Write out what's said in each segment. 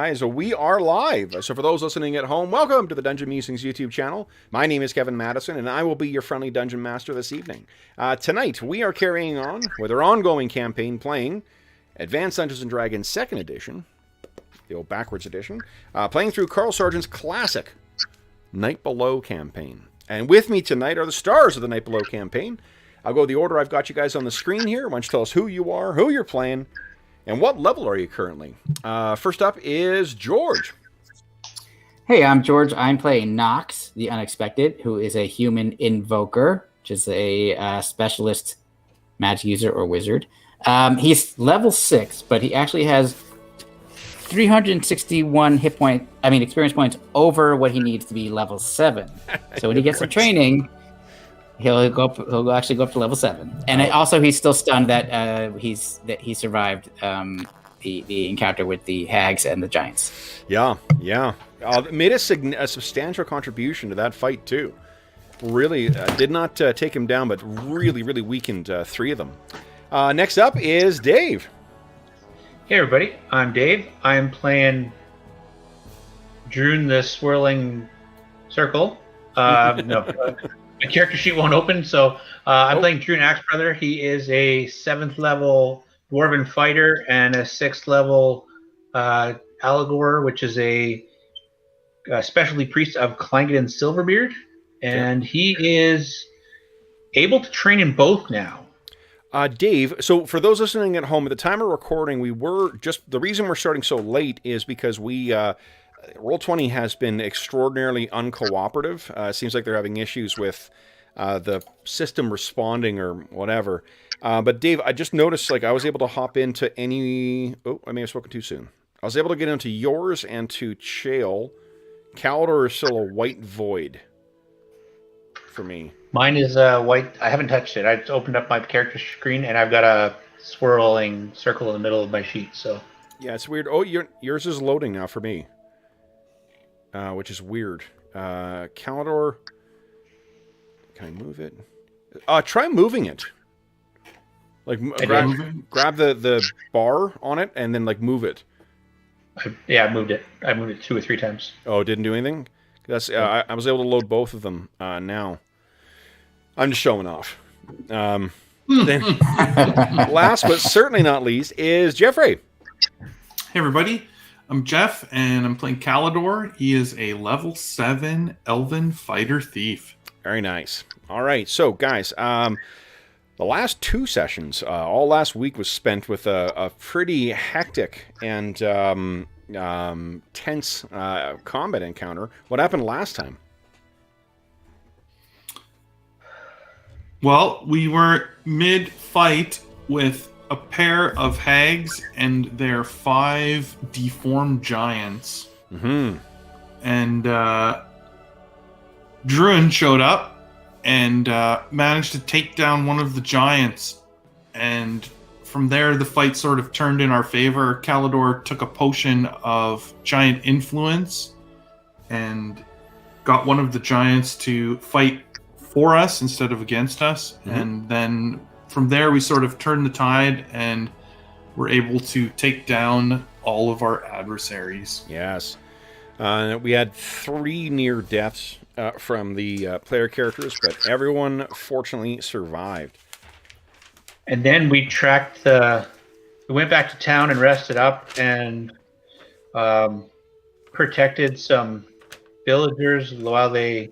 Hi, so we are live. So for those listening at home, welcome to the Dungeon Musings YouTube channel. My name is Kevin Madison, and I will be your friendly Dungeon Master this evening. Tonight, we are carrying on with our ongoing campaign playing Advanced Dungeons & Dragons 2nd Edition, the old backwards edition, playing through Carl Sargent's classic Night Below campaign. And with me tonight are the stars of the Night Below campaign. I'll go the order I've got you guys on the screen here. Why don't you tell us who you are, who you're playing, and what level are you currently? First up is George. Hey, I'm George. I'm playing Knox, the Unexpected, who is a human invoker, which is a specialist magic user or wizard. He's level 6, but he actually has 361 experience points over what he needs to be level 7. So when he gets to training, he'll actually go up to level 7. And he's still stunned that he survived the encounter with the hags and the giants. Yeah. Made a substantial contribution to that fight too. Really did not take him down, but really weakened 3 of them. Next up is Dave. Hey everybody, I'm Dave. I'm playing Druin the Swirling Circle. My character sheet won't open, so I'm playing Druin Axebrother. He is a 7th level Dwarven fighter and a 6th level Allegor, which is a specialty priest of Clangeddon Silverbeard. And he is able to train in both now. Dave, so for those listening at home, at the time of recording, the reason we're starting so late is because Roll20 has been extraordinarily uncooperative. It seems like they're having issues with the system responding or whatever. But Dave, I just noticed, I was able to hop into any... Oh, I may have spoken too soon. I was able to get into yours and to Chael. Calidor is still a white void for me. Mine is white. I haven't touched it. I just opened up my character screen, and I've got a swirling circle in the middle of my sheet. So yeah, it's weird. Oh, yours is loading now for me, which is weird. Calidor, can I move it? Try moving it. Grab the bar on it and then move it. I moved it. I moved it 2 or 3 times. Oh, it didn't do anything? I was able to load both of them now. I'm just showing off. Then, last but certainly not least is Jeffrey. Hey everybody, I'm Jeff and I'm playing Calidor. He is a level 7 Elven Fighter Thief. Very nice. All right, so guys, the last 2 sessions, all last week was spent with a pretty hectic and tense combat encounter. What happened last time? Well, we were mid-fight with a pair of hags and their 5 deformed giants. Mm-hmm. And Druin showed up and managed to take down one of the giants. And from there, the fight sort of turned in our favor. Calidor took a potion of giant influence and got one of the giants to fight for us instead of against us. Mm-hmm. And then from there, we sort of turned the tide and were able to take down all of our adversaries. Yes. We had 3 near deaths from the player characters, but everyone fortunately survived. And then we we went back to town and rested up and protected some villagers while they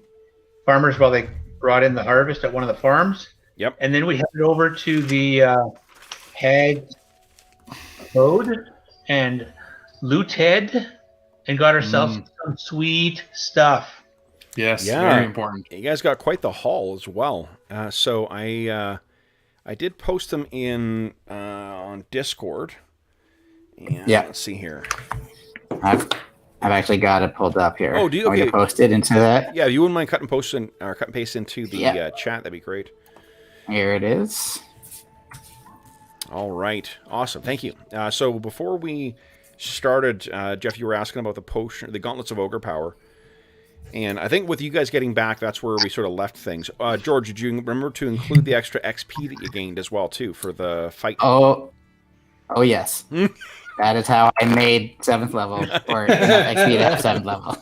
brought in the harvest at one of the farms. Yep. And then we headed over to the Hag Code and looted and got ourselves some sweet stuff. Yes, very important. You guys got quite the haul as well. So I did post them in on Discord. And let's see here. I've actually got it pulled up here. Oh, do you? Okay. You post it into that? Yeah, you wouldn't mind cut and paste into the chat? That'd be great. Here it is. All right, awesome. Thank you. So before we started, Jeff, you were asking about the potion, the Gauntlets of Ogre Power, and I think with you guys getting back, that's where we sort of left things. George, did you remember to include the extra XP that you gained as well too for the fight? Oh yes. That is how I made 7th level, or enough XP to have 7th level.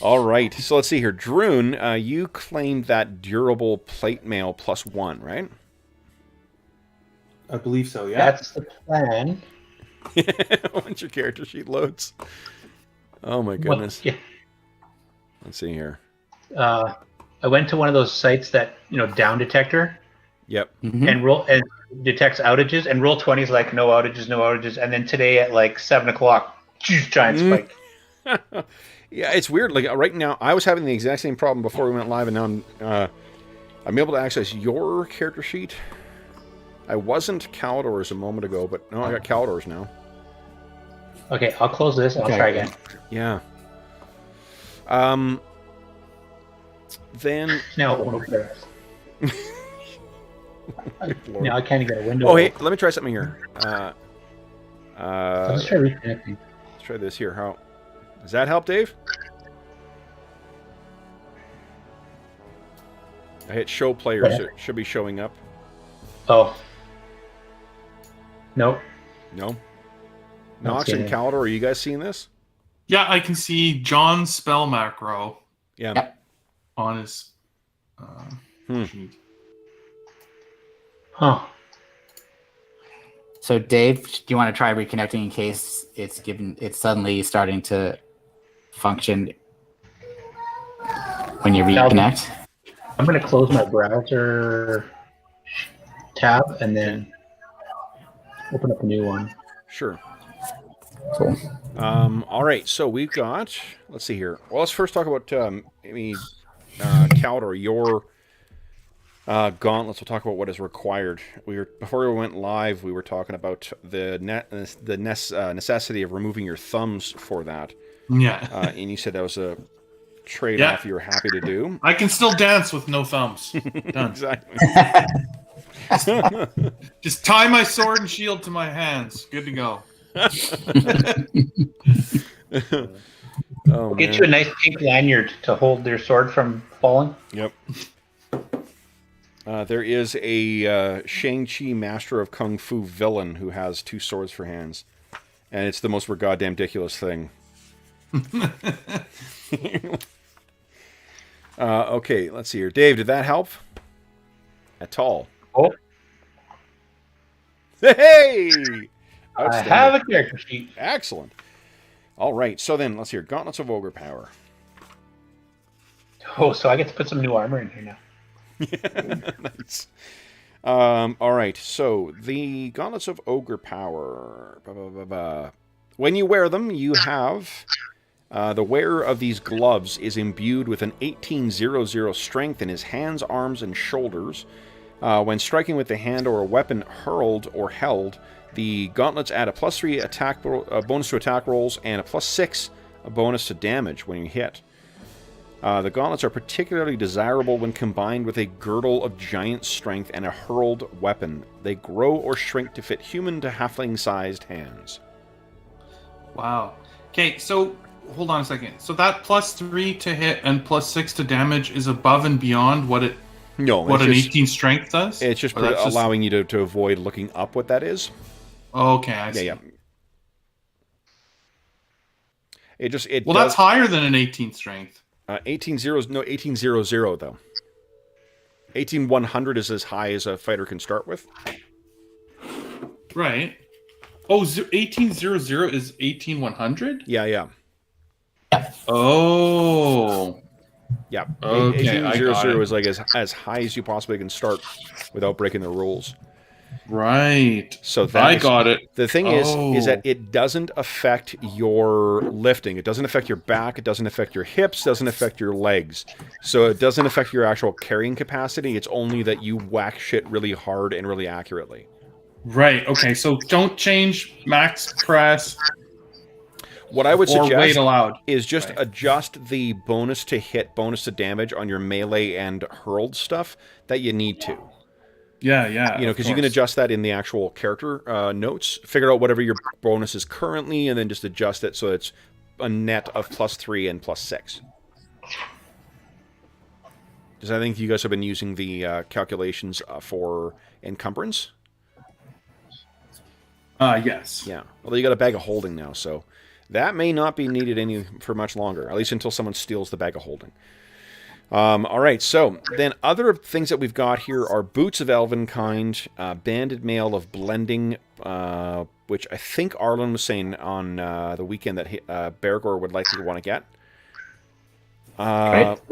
All right, so let's see here. Druin, you claimed that durable plate mail +1, right? I believe so, yeah. That's the plan. Once your character sheet loads. Oh my goodness. Well, yeah. Let's see here. I went to one of those sites that, down detector Yep. and detects outages, and Roll20 is like no outages. And then today at like 7:00, giant spike. Yeah, it's weird. Like right now, I was having the exact same problem before we went live, and now I'm able to access your character sheet. I wasn't Calidor's a moment ago, but no, I got Calidor's now. Okay, I'll close this and I'll try again. Yeah. Then Now it won't open the rest. Now I can't even get a window. oh hey, let me try something here. I'll just try reconnecting. Let's try this here. How does that help, Dave? I hit show players. It should be showing up. Oh. Nope. No. Knox and Calidor, are you guys seeing this? Yeah, I can see John's spell macro Yeah. on his sheet. Huh. So, Dave, do you want to try reconnecting in case it's suddenly starting to function when you reconnect? I'm going to close my browser tab and then open up a new one. Sure. Cool. All right, so we've got, let's see here. Well, let's first talk about, Calidor, your gauntlets. We'll talk about what is required. Before we went live, we were talking about the necessity of removing your thumbs for that. Yeah. And you said that was a trade-off you were happy to do. I can still dance with no thumbs. Done. Exactly. Just tie my sword and shield to my hands. Good to go. Oh, Get you a nice pink lanyard to hold your sword from falling. Yep. There is a Shang-Chi Master of Kung Fu villain who has 2 swords for hands. And it's the most goddamn ridiculous thing. Okay, let's see here. Dave, did that help? At all? Oh. Hey! I have a character sheet. Excellent. All right, so then, let's hear. Gauntlets of Ogre Power. Oh, so I get to put some new armor in here now. Nice. All right, so the Gauntlets of Ogre Power. When you wear them, you have... the wearer of these gloves is imbued with an 1800 strength in his hands, arms, and shoulders. When striking with the hand or a weapon hurled or held, the gauntlets add a +3 attack bonus to attack rolls and a +6 bonus to damage when you hit. The gauntlets are particularly desirable when combined with a girdle of giant strength and a hurled weapon. They grow or shrink to fit human to halfling-sized hands. Wow. Okay, so hold on a second. So that +3 to hit and +6 to damage is above and beyond what an 18 strength does? It's just allowing you to avoid looking up what that is. Okay, I see. Yeah. That's higher than an 18 strength. 1800 though. 18100 is as high as a fighter can start with. Right. Oh, 1800 is 18100? Yeah. Oh. Yeah. Okay, 1800 is like as high as you possibly can start without breaking the rules. Right. So I got it. The thing is that it doesn't affect your lifting. It doesn't affect your back. It doesn't affect your hips. It doesn't affect your legs. So it doesn't affect your actual carrying capacity. It's only that you whack shit really hard and really accurately. Right. Okay. So don't change max press. What I would suggest is just right. adjust the bonus to hit, bonus to damage on your melee and hurled stuff that you need to. Yeah. Because you can adjust that in the actual character notes. Figure out whatever your bonus is currently, and then just adjust it so it's a net of +3 and +6. Because I think you guys have been using the calculations for encumbrance. Yes. Yeah. Although you got a bag of holding now, so that may not be needed for much longer, at least until someone steals the bag of holding. All right, so then other things that we've got here are Boots of Elvenkind, Banded Mail of Blending, which I think Arlen was saying on the weekend that Bergour would likely want to get.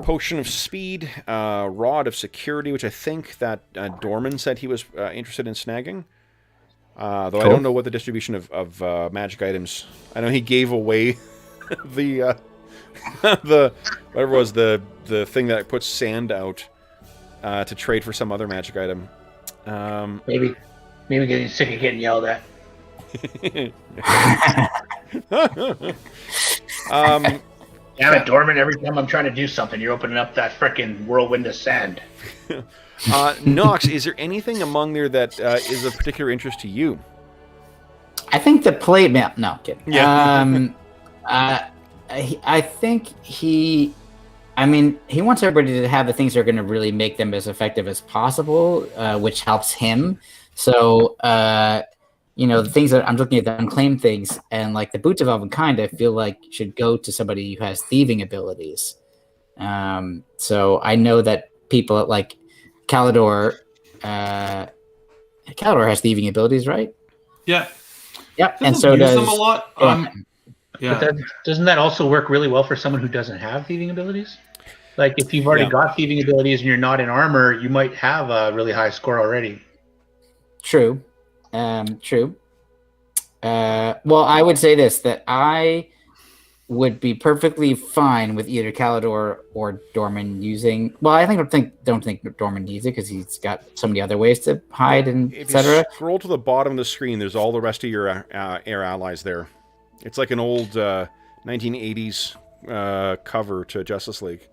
Potion of Speed, Rod of Security, which I think that Dorman said he was interested in snagging. Though cool. I don't know what the distribution of magic items. I know he gave away the whatever it was the thing that puts sand out to trade for some other magic item. Maybe getting sick of getting yelled at. Damn it, Dorman, every time I'm trying to do something, you're opening up that frickin' whirlwind of sand. Knox, is there anything among there that is of particular interest to you? I think the plate mail... No, kidding. Yeah. I think he wants everybody to have the things that are going to really make them as effective as possible, which helps him. So, the things that I'm looking at, the unclaimed things, and like the Boots of Elvenkind, I feel like should go to somebody who has thieving abilities. So I know that people like Calidor has thieving abilities, right? Yeah. Yep, and so does them a lot. Yeah. But doesn't that also work really well for someone who doesn't have thieving abilities? Like if you've already got thieving abilities and you're not in armor, you might have a really high score already. True. True. Well, I would say this, that I would be perfectly fine with either Calidor or Dorman using... Well, I don't think Dorman needs it because he's got so many other ways to hide and etc. If you scroll to the bottom of the screen, there's all the rest of your air allies there. It's like an old 1980s cover to Justice League.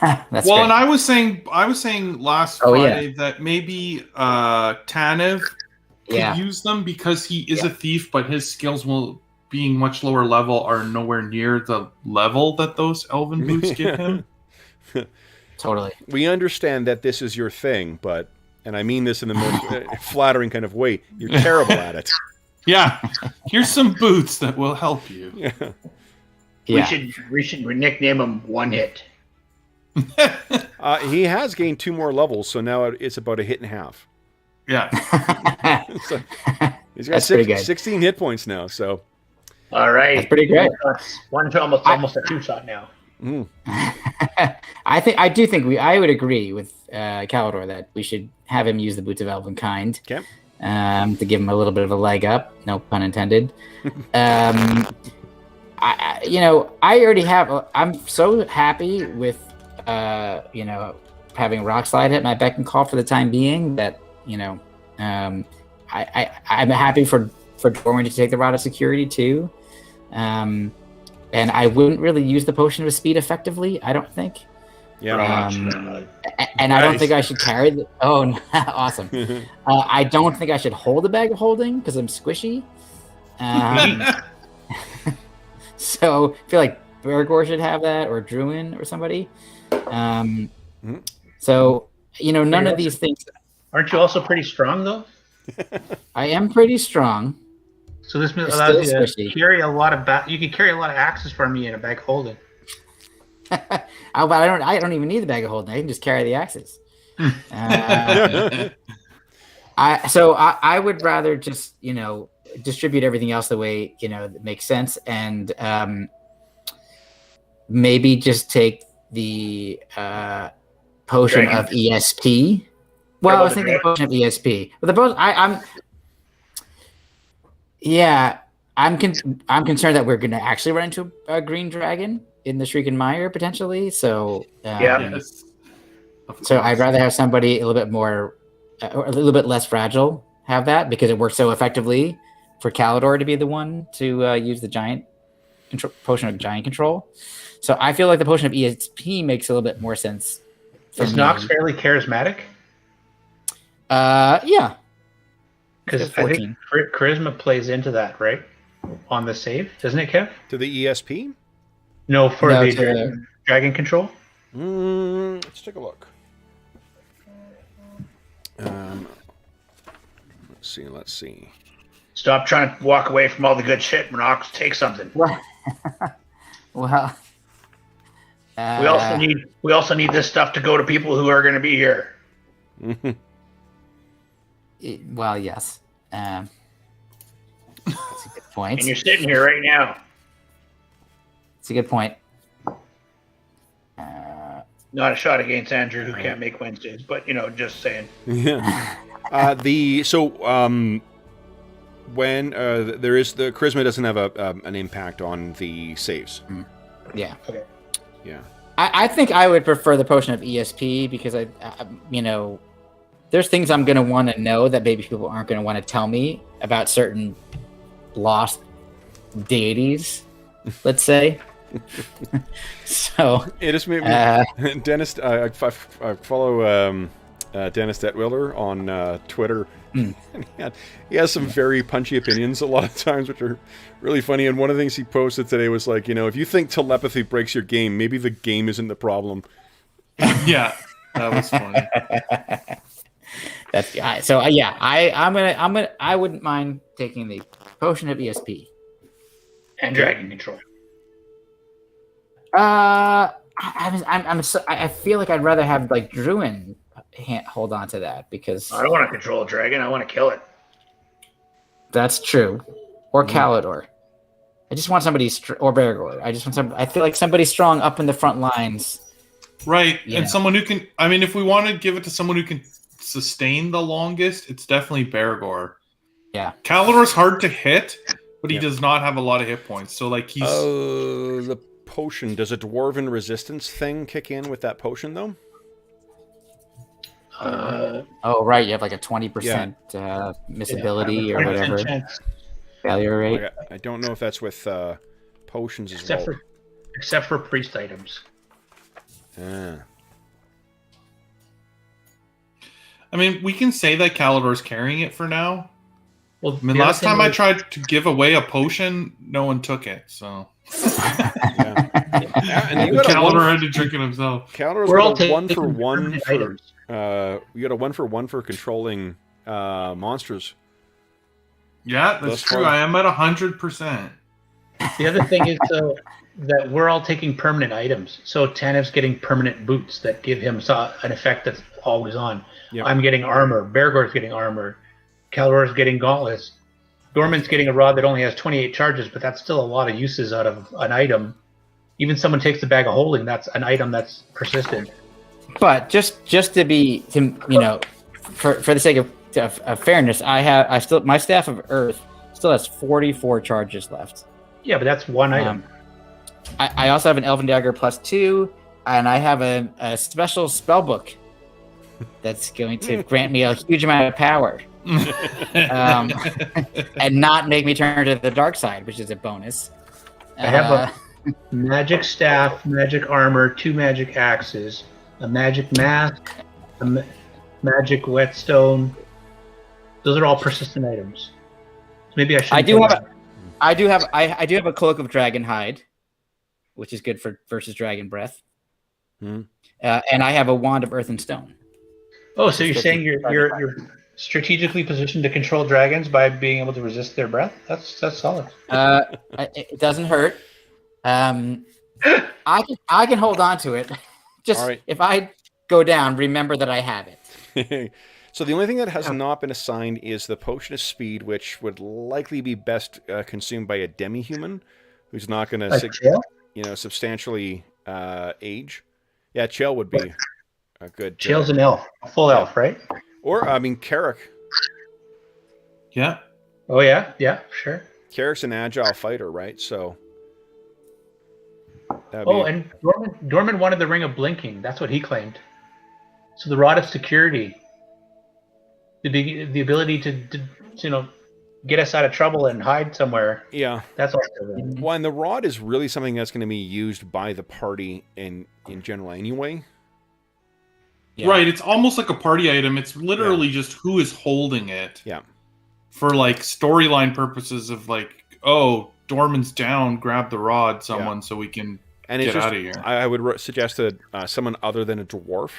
That's well, great. and I was saying last Friday that maybe Tanev could use them because he is a thief, but his skills being much lower level are nowhere near the level that those elven boots give him. Totally. We understand that this is your thing, but, and I mean this in the most flattering kind of way, you're terrible at it. Yeah, here's some boots that will help you. We should nickname him One Hit. He has gained 2 more levels, so now it's about a hit and a half. Yeah. So, he's got 16 hit points now, so. All right. That's pretty great. One to almost a 2-shot now. Mm. I would agree with Calidor that we should have him use the Boots of Elvenkind. Okay. To give him a little bit of a leg up, no pun intended. I already have. I'm so happy with, having Rock Slide at my beck and call for the time being that I'm happy for Dorman to take the Rod of Security too, and I wouldn't really use the Potion of Speed effectively. I don't think. Yeah. And I don't think I should carry the... Oh, awesome. I don't think I should hold a bag of holding because I'm squishy. So I feel like Bergour should have that, or Druin, or somebody. So, none of these things... Aren't you also pretty strong, though? I am pretty strong. So this allows you to carry a lot of... You can carry a lot of axes for me in a bag of holding. But I don't even need the bag of holding. I can just carry the axes. I would rather just distribute everything else the way that makes sense, and maybe just take the potion of ESP. Well, I was thinking the potion of ESP, but I'm concerned that we're going to actually run into a green dragon in the Shrieking Mire potentially. So so I'd rather have somebody a little bit more, or a little bit less fragile have that, because it works so effectively for Calidor to be the one to use the potion of giant control. So I feel like the potion of ESP makes a little bit more sense. Is Knox fairly charismatic? Yeah. Because I think charisma plays into that, right? On the save, doesn't it, Kev? To the ESP? No, for the dragon control. Let's take a look. Let's see. Stop trying to walk away from all the good shit, Knox. Take something. Well, well we also need this stuff to go to people who are going to be here. well, yes. That's a good point. And you're sitting here right now. It's a good point. Not a shot against Andrew, who can't make Wednesdays, but just saying. Yeah. When there is the charisma doesn't have an impact on the saves. Yeah. Okay. Yeah. I think I would prefer the potion of ESP because there's things I'm going to want to know that maybe people aren't going to want to tell me about certain lost deities, let's say. So it just made me Dennis. I follow Dennis Detwiller on Twitter. And he has some very punchy opinions a lot of times, which are really funny. And one of the things he posted today was like, if you think telepathy breaks your game, maybe the game isn't the problem. Yeah, that was funny. That's so. Yeah, I wouldn't mind taking the potion of ESP and dragon control. I feel like I'd rather have like Druin hold on to that because I don't want to control a dragon. I want to kill it. That's true. Or Calidor. I just want somebody or Bergour. I feel like somebody strong up in the front lines. Right, and someone who can. I mean, if we want to give it to someone who can sustain the longest, it's definitely Bergour. Yeah, Calidor's hard to hit, but he does not have a lot of hit points. So like he's. The potion, does a dwarven resistance thing kick in with that potion though? Oh right, you have like a 20% missability or whatever failure rate. I don't know if that's with potions as well. Except for priest items. Ah. I mean, we can say that Calidor's carrying it for now. Well, I mean, last time I tried to give away a potion, no one took it, so. And Calidor had to drink it himself. Calidor's got a 1-for-1 for you got a 1-for-1 for controlling monsters. Yeah, that's true. I am at 100%. The other thing is that we're all taking permanent items. So Tanev's getting permanent boots that give him an effect that's always on. Yep. I'm getting armor. Bergour's getting armor. Calidor's getting gauntlets. Dorman's getting a rod that only has 28 charges, but that's still a lot of uses out of an item. Even someone takes the bag of holding, that's an item that's persistent. But just for the sake of fairness, my Staff of Earth still has 44 charges left. Yeah, but that's one item. I also have an Elven Dagger +2, and I have a special spell book that's going to grant me a huge amount of power. And not make me turn to the dark side, which is a bonus. I have a magic staff, magic armor, 2 magic axes, a magic mask, a magic whetstone. Those are all persistent items. So maybe I should. I do have a cloak of dragon hide, which is good for versus dragon breath. And I have a wand of earth and stone. Oh, so you're saying you're strategically positioned to control dragons by being able to resist their breath? That's solid. It doesn't hurt. I can hold on to it. Just right. If I go down, remember that I have it. So the only thing that has not been assigned is the potion of speed, which would likely be best consumed by a demi-human, who's not going to substantially age. Yeah, Chael would be a good. Chael's an elf, a full elf, right? Or Carrick. Yeah. Oh yeah, sure. Carrick's an agile fighter, right? So. And Dorman wanted the Ring of Blinking. That's what he claimed. So the Rod of Security, the ability to get us out of trouble and hide somewhere. Yeah, that's also. Well, and the Rod is really something that's going to be used by the party in general anyway. Yeah. Right, it's almost like a party item. It's literally just who is holding it. Yeah. For like storyline purposes of like, oh, Dorman's down, grab the rod, someone, so we can get out of here. I would suggest that someone other than a dwarf,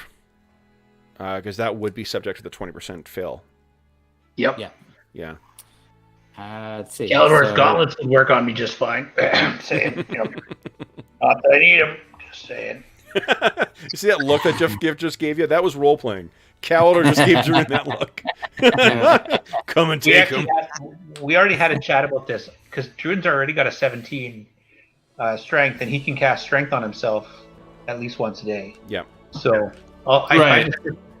because that would be subject to the 20% fail. Yep. Yeah. Yeah. Let's see. Calidor's gauntlets would work on me just fine. Saying, not that I need them. Just saying. You see that look that Jeff just gave you? That was role playing. Calidor just gave Druin that look. Come and take him. We already had a chat about this because Druin's already got a 17 strength, and he can cast strength on himself at least once a day. Yeah. So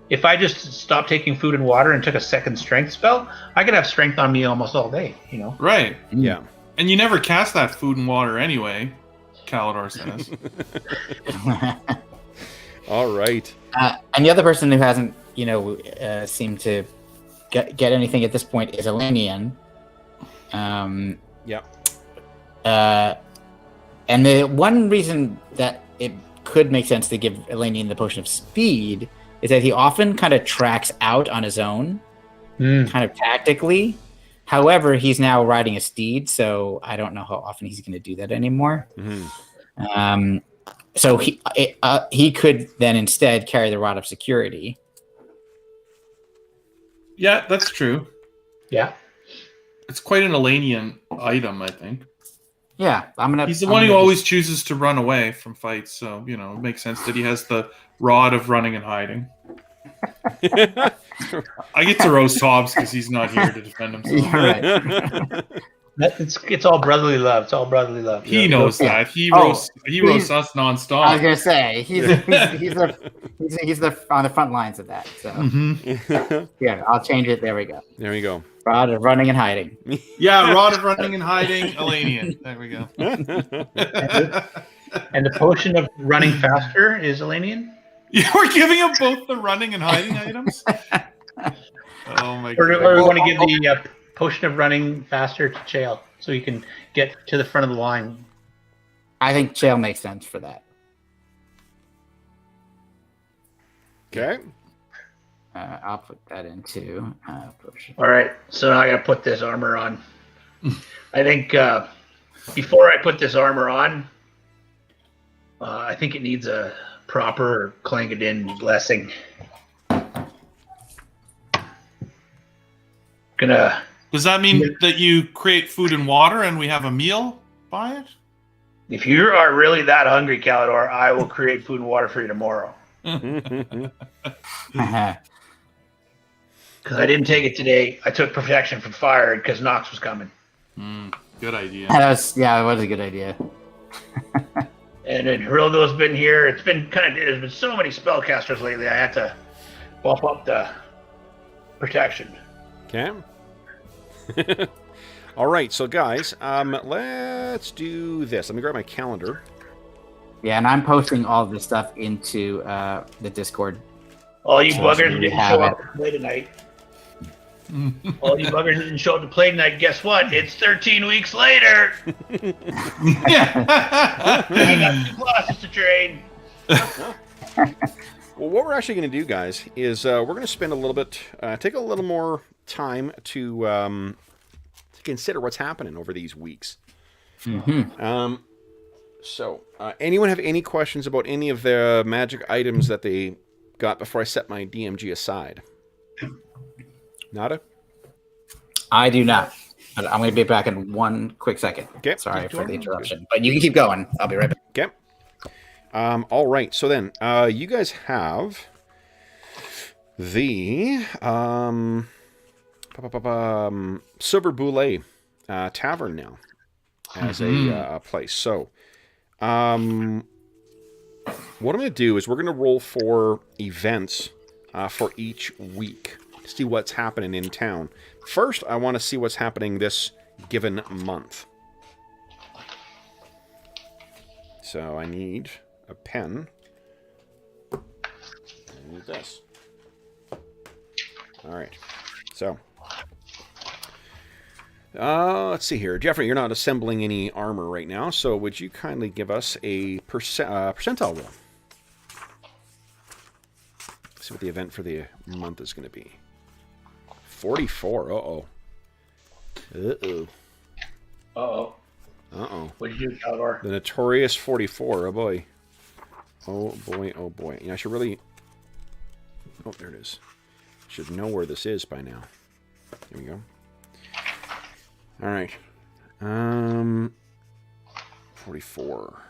if I just stopped taking food and water and took a second strength spell, I could have strength on me almost all day. Right. Yeah. And you never cast that food and water anyway, Calidor says. All right. And the other person who hasn't, seemed to get anything at this point is Elanion. Yep. And the one reason that it could make sense to give Elanion the potion of speed is that he often kind of tracks out on his own, kind of tactically. However, he's now riding a steed, so I don't know how often he's going to do that anymore. Mm-hmm. So he could then instead carry the Rod of Security. Yeah, that's true. Yeah. It's quite an Elanion item, I think. Yeah, He's the one who always chooses to run away from fights, so it makes sense that he has the Rod of running and hiding. I get to roast Hobbs because he's not here to defend himself. Yeah, right. It's all brotherly love. It's all brotherly love. He knows that. He roasts us nonstop. I was gonna say he's on the front lines of that. So yeah, I'll change it. There we go. There we go. Rod of running and hiding. Yeah, Rod of running and hiding, Elanion. There we go. And the potion of running faster is Elanion? Yeah, we're giving him both the running and hiding items? Oh my god. Or we want to give the potion of running faster to Chael so he can get to the front of the line. I think Chael makes sense for that. Okay. I'll put that into potion. All right, so now I got to put this armor on. I think before I put this armor on, I think it needs a proper Clangadin blessing. Does that mean that you create food and water and we have a meal by it? If you are really that hungry, Calidor, I will create food and water for you tomorrow. Because I didn't take it today. I took protection from fire because Knox was coming. Good idea. That was a good idea. And then Hirildo's been here. There's been so many spellcasters lately. I had to bump up the protection. Okay. All right, so guys, let's do this. Let me grab my calendar. Yeah, and I'm posting all of this stuff into the Discord. All you buggers didn't show up to play tonight. All you buggers didn't show up to play tonight. Guess what? It's 13 weeks later. I got 2 classes to train. Well, what we're actually going to do, guys, is we're going to spend a little bit, take a little more time to consider what's happening over these weeks. So, anyone have any questions about any of the magic items that they got before I set my DMG aside? Nada? I do not. But I'm going to be back in one quick second. Okay. Sorry for the interruption. But you can keep going. I'll be right back. Okay. All right. So then, you guys have the Silver Boulet Tavern now as a place. So, what I'm going to do is we're going to roll 4 events for each week to see what's happening in town. First, I want to see what's happening this given month. So I need a pen. I need this. All right. So, let's see here. Jeffrey, you're not assembling any armor right now, so would you kindly give us a percentile roll? See what the event for the month is going to be. 44. Uh-oh. Uh-oh. Uh-oh. Uh-oh. What did you do, Calidor? The notorious 44. Oh, boy. Oh, boy. Oh, boy. I should really... Oh, there it is. Should know where this is by now. Here we go. All right. 44.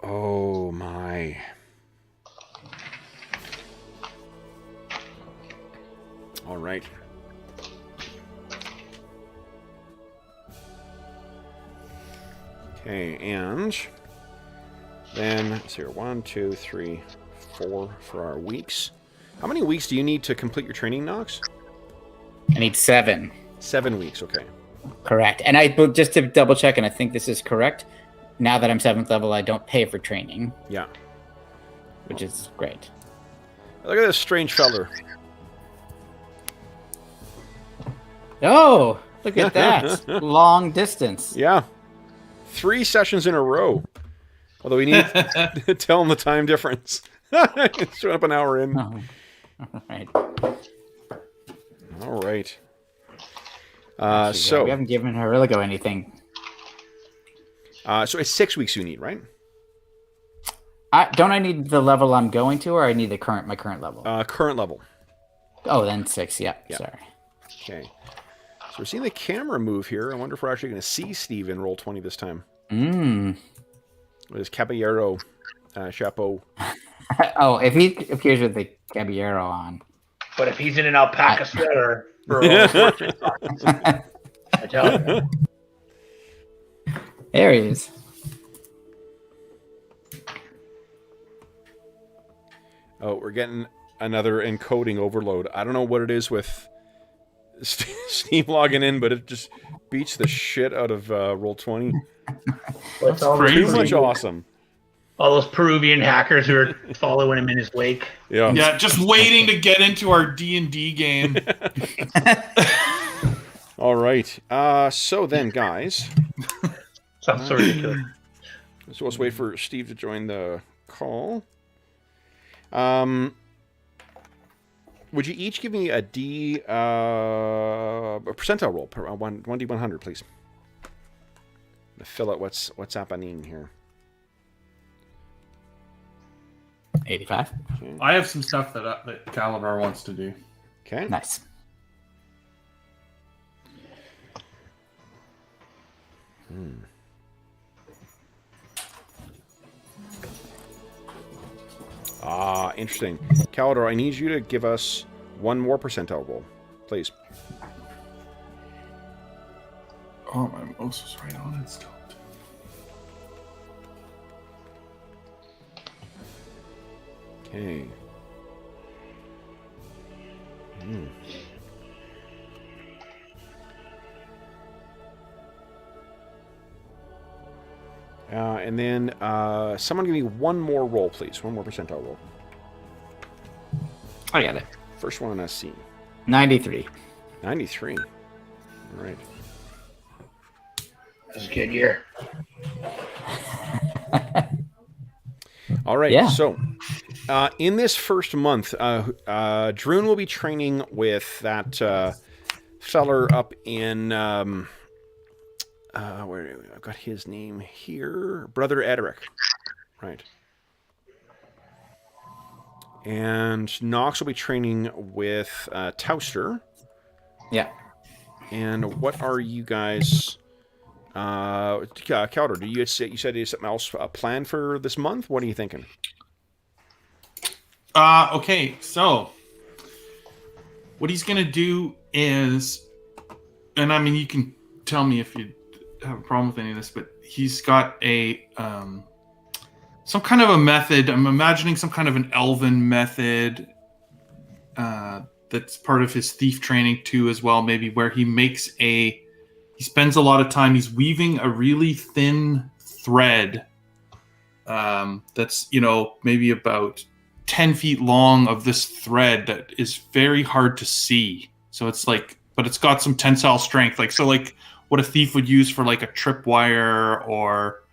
Oh my. All right. Okay, and then let's see here. 1, 2, 3, 4 for our weeks. How many weeks do you need to complete your training, Knox? I need 7. 7 weeks, okay. Correct. And but just to double check, and I think this is correct, now that I'm 7th level, I don't pay for training. Yeah. Which is great. Look at this strange feller. Oh, look at that. Long distance. Yeah. 3 sessions in a row. Although we need to tell him the time difference. Showing up an hour in. Oh. All right. All right. Actually, we haven't given Heriligo anything. So it's 6 weeks you need, right? Don't I need the level I'm going to, or I need my current level? Current level. Oh, then 6. Yeah. Sorry. Okay. So we're seeing the camera move here. I wonder if we're actually going to see Steve in Roll20 this time. With his Caballero chapeau. Oh, if he appears with the Caballero on. But if he's in an alpaca sweater, for all I tell you. There he is. Oh, we're getting another encoding overload. I don't know what it is with Steve logging in, but it just beats the shit out of Roll20. That's crazy. Too much awesome. All those Peruvian hackers who are following him in his wake. Yeah. Yeah, just waiting to get into our D&D game. All right. So then, guys. Sounds so ridiculous. So let's wait for Steve to join the call. Would you each give me a percentile roll per 1d100, please? To fill out what's happening here. 85. Okay. I have some stuff that Caliber wants to do. Okay. Nice. Interesting. Calidor, I need you to give us one more percentile roll, please. Oh, my mouse was right on it still. Okay. And then someone give me one more roll, please. One more percentile roll. I got it. First one I see. 93. 93. All right. That's a good year. All right. Yeah. So, in this first month, Druin will be training with that feller up in where I've got his name here, Brother Ederic, right? And Knox will be training with Tauster. Yeah. And what are you guys? Calder, you said there's something else planned for this month? What are you thinking? Okay, so what he's gonna do is, and I mean, you can tell me if you have a problem with any of this, but he's got a some kind of a method. I'm imagining some kind of an elven method that's part of his thief training too, as well. Maybe where he spends a lot of time. He's weaving a really thin thread that's maybe about 10 feet long of this thread that is very hard to see. So it's like, but it's got some tensile strength, like what a thief would use for like a tripwire or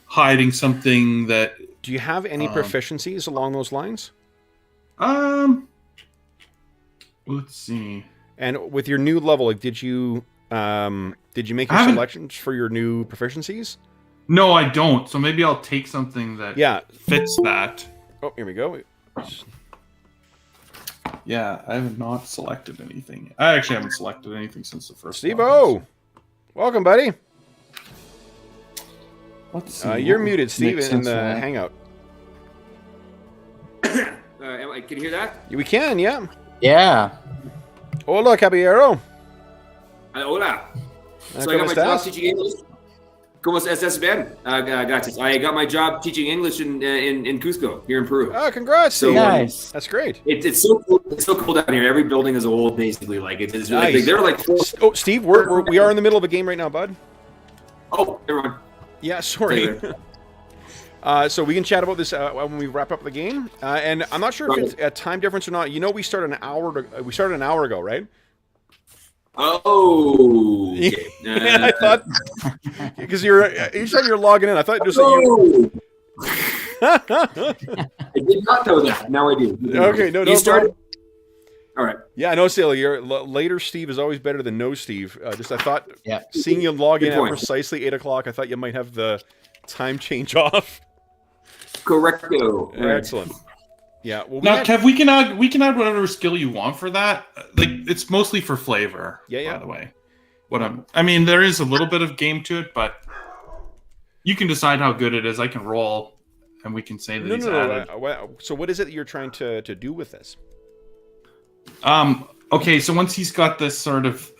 hiding something that. Do you have any proficiencies along those lines? Let's see. And with your new level, like, did you make your selections for your new proficiencies? No, I don't. So maybe I'll take something that fits that. Oh, here we go. Yeah, I have not selected anything. I actually haven't selected anything since the first one. Steve-O! Welcome, buddy. Let's see. You're what would muted, Steve, make in sense the for that. Hangout. Can you hear that? We can, yeah. Yeah. Hola, caballero. Hola. So I ¿Cómo got my job estás? teaching English. ¿Cómo estás bien? Gracias. I got my job teaching English in Cusco, here in Peru. Oh, congrats, So, Steve. Nice. That's great. It's so cool. It's so cool down here. Every building is old, basically. Like it's really Nice. big. They're like four. Oh, Steve, we are in the middle of a game right now, bud. Oh, never mind. Yeah, sorry. Anyway. So we can chat about this when we wrap up the game. And I'm not sure if it's a time difference or not. You know, we started an hour ago, right? Oh. Okay. Yeah, I thought because each time you're logging in, I thought just that Oh. I did not know that. Now I do. you. Okay, no, You started. problem. All right. Yeah, I know, Celia. Later Steve is always better than no Steve. Just I thought Yeah. seeing you log in Good at point. precisely 8 o'clock, I thought you might have the time change off. Correcto. Right. Excellent. Yeah. Well, Now, Kev, we can add whatever skill you want for that. Like, it's mostly for flavor. Yeah. By the way, I mean, there is a little bit of game to it, but you can decide how good it is. I can roll, and we can say that no, he's no, added. no. So what is it that you're trying to do with this? Okay, so once he's got this sort of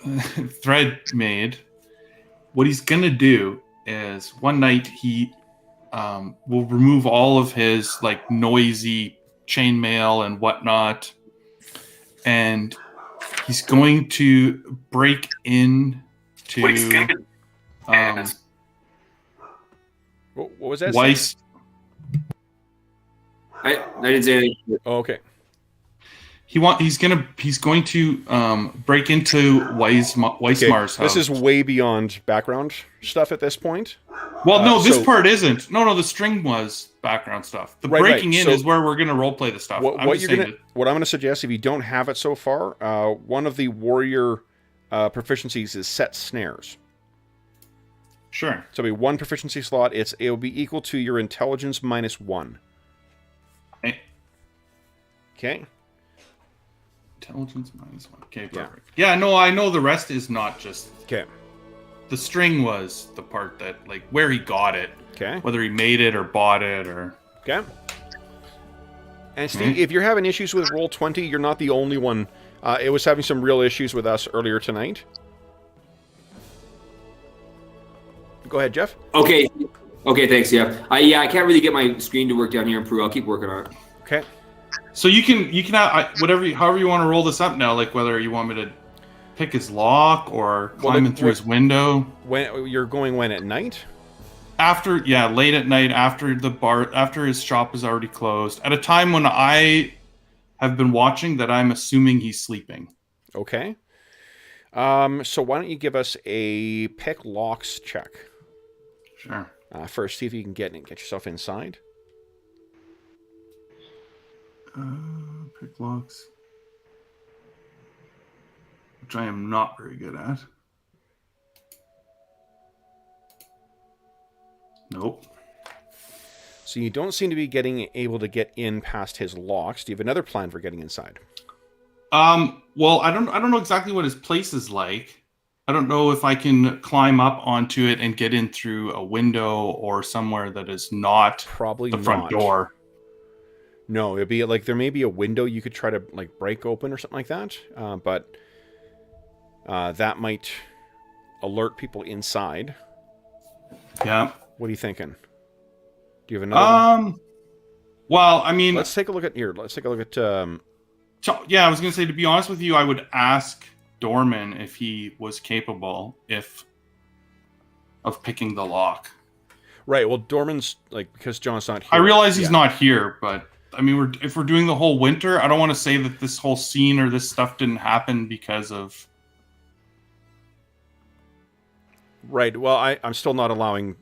thread made, what he's gonna do is one night he will remove all of his like noisy chainmail and whatnot, and he's going to break into What was that? Weiss. I didn't say anything. Oh, okay. He's going to break into Weismar's house. This is way beyond background stuff at this point. Well, no, this so- part isn't. No, the string was background stuff. The Right, breaking right. in So- is where we're going to roleplay the stuff. What I'm just saying I'm going to suggest, if you don't have it so far, one of the warrior proficiencies is set snares. sure. So it'll be one proficiency slot. It'll be equal to your intelligence minus 1. Okay. Intelligence minus 1. Okay, perfect. Yeah, no, I know the rest is not just... Okay. The string was the part that, like, where he got it. Okay. Whether he made it or bought it or... Okay. And Steve, if you're having issues with Roll20, you're not the only one. It was having some real issues with us earlier tonight. Go ahead, Jeff. Okay, thanks. Yeah, I can't really get my screen to work down here in Peru. I'll keep working on it. Okay. So you can have however you want to roll this up now, like whether you want me to pick his lock or climb in through his window. When you're going at night? Late at night after his shop is already closed, at a time when I have been watching that I'm assuming he's sleeping. Okay. So why don't you give us a pick locks check? Sure. First, see if you can get yourself inside. Pick locks, which I am not very good at. Nope. So you don't seem to be able to get in past his locks. Do you have another plan for getting inside? Well, I don't know exactly what his place is like. I don't know if I can climb up onto it and get in through a window or somewhere that is not Probably the front not. door. No, it'd be like there may be a window you could try to like break open or something like that, but that might alert people inside. Yeah. What are you thinking? Do you have another? One? Well, I mean, Let's take a look at here. Let's take a look at. yeah, I was going to say, to be honest with you, I would ask Dorman if he was capable of picking the lock. Right. Well, Dorman's like because John's not here. I realize he's not here, but I mean, if we're doing the whole winter, I don't want to say that this whole scene or this stuff didn't happen because of. Right. Well, I'm still not allowing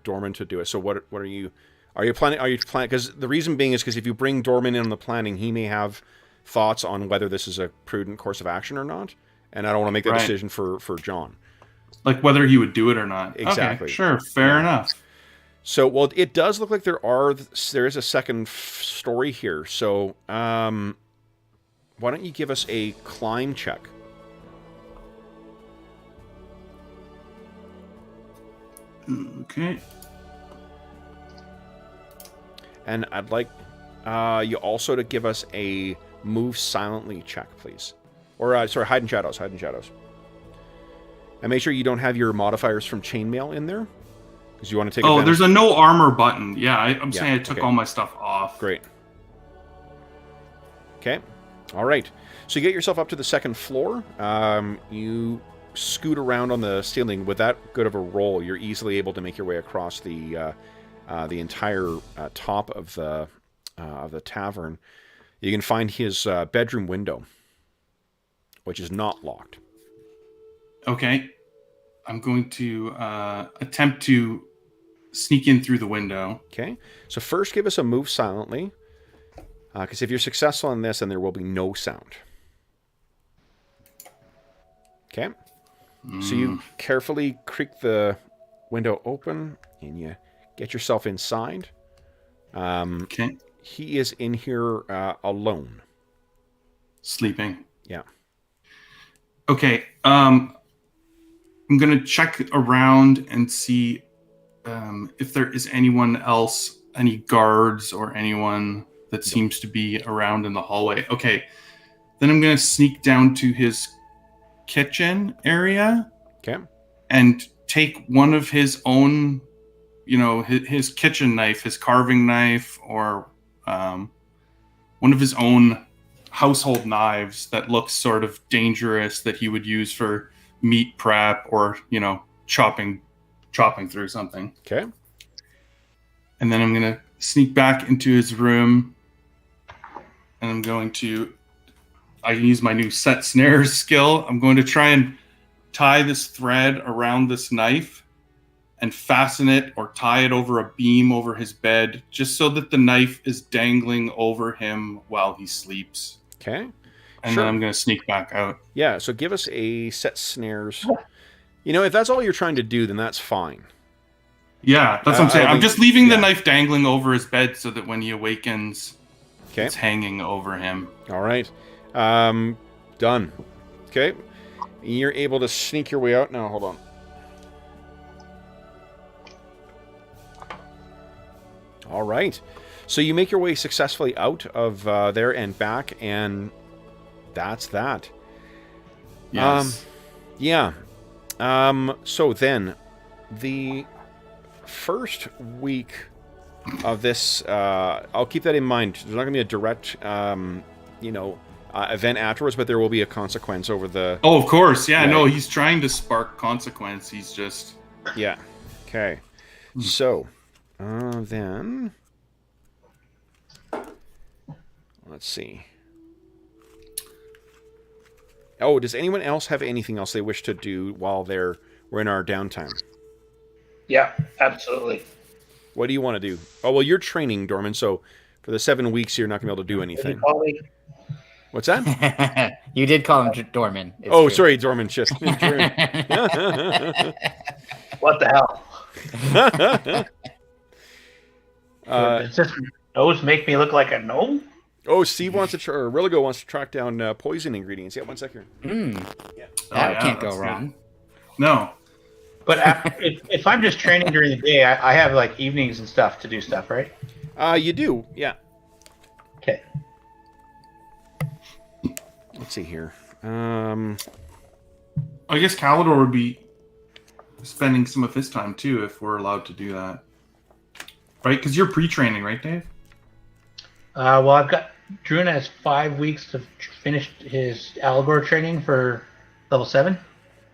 Dorman to do it. So what are you? Are you planning? Because the reason being is because if you bring Dorman in on the planning, he may have thoughts on whether this is a prudent course of action or not, and I don't want to make that decision for John. Like whether he would do it or not. Exactly. Okay, sure. Fair enough. So, well, it does look like there is a second story here. So, why don't you give us a climb check? Okay. And I'd like you also to give us a move silently check, please. Or, sorry, hide in shadows, hide in shadows. And make sure you don't have your modifiers from chainmail in there, because you want to take advantage. There's a no armor button. Yeah, I'm saying I took all my stuff off. Great. Okay. All right. So you get yourself up to the second floor. You scoot around on the ceiling. With that good of a roll, you're easily able to make your way across the entire top of the tavern. You can find his bedroom window, which is not locked. Okay. I'm going to attempt to sneak in through the window. Okay. So first give us a move silently, because if you're successful in this, then there will be no sound. Okay. So you carefully creak the window open, and you get yourself inside. Okay. He is in here alone. Sleeping. Yeah. Okay. I'm going to check around and see if there is anyone else, any guards or anyone that seems to be around in the hallway. Okay. Then I'm going to sneak down to his kitchen area. Okay. And take one of his own, his kitchen knife, his carving knife, or one of his own household knives that looks sort of dangerous that he would use for meat prep or, chopping through something. Okay. And then I'm going to sneak back into his room, and I'm going to, I use my new set snares skill. I'm going to try and tie this thread around this knife and fasten it or tie it over a beam over his bed, just so that the knife is dangling over him while he sleeps. Okay. And then I'm going to sneak back out. Yeah, so give us a set snares. If that's all you're trying to do, then that's fine. Yeah, that's what I'm saying. I'm just leaving the knife dangling over his bed so that when he awakens, it's hanging over him. All right. Done. Okay. You're able to sneak your way out now. Hold on. All right. So you make your way successfully out of there and back, and that's that. Yes. Yeah. So then, the first week of this, I'll keep that in mind. There's not going to be a direct, event afterwards, but there will be a consequence over the... Oh, of course. Yeah, no, he's trying to spark consequence. He's just... Yeah. Okay. So, then... Let's see. Oh, does anyone else have anything else they wish to do while we're in our downtime? Yeah, absolutely. What do you want to do? Oh, well, you're training, Dorman, so for the 7 weeks, you're not going to be able to do anything. What's that? You did call him Dorman. Oh, sorry, Dorman. Shit. What the hell? Does this nose make me look like a gnome? Oh, Steve wants to, or Rilligo wants to track down poison ingredients. Yeah, 1 second. Yeah. That can't go wrong. Good. No. But if I'm just training during the day, I have like evenings and stuff to do stuff, right? You do, yeah. Okay. Let's see here. I guess Calidor would be spending some of his time too, if we're allowed to do that, right? Because you're pre-training, right, Dave? Well, I've got Druin has 5 weeks to finish his Algor training for level 7.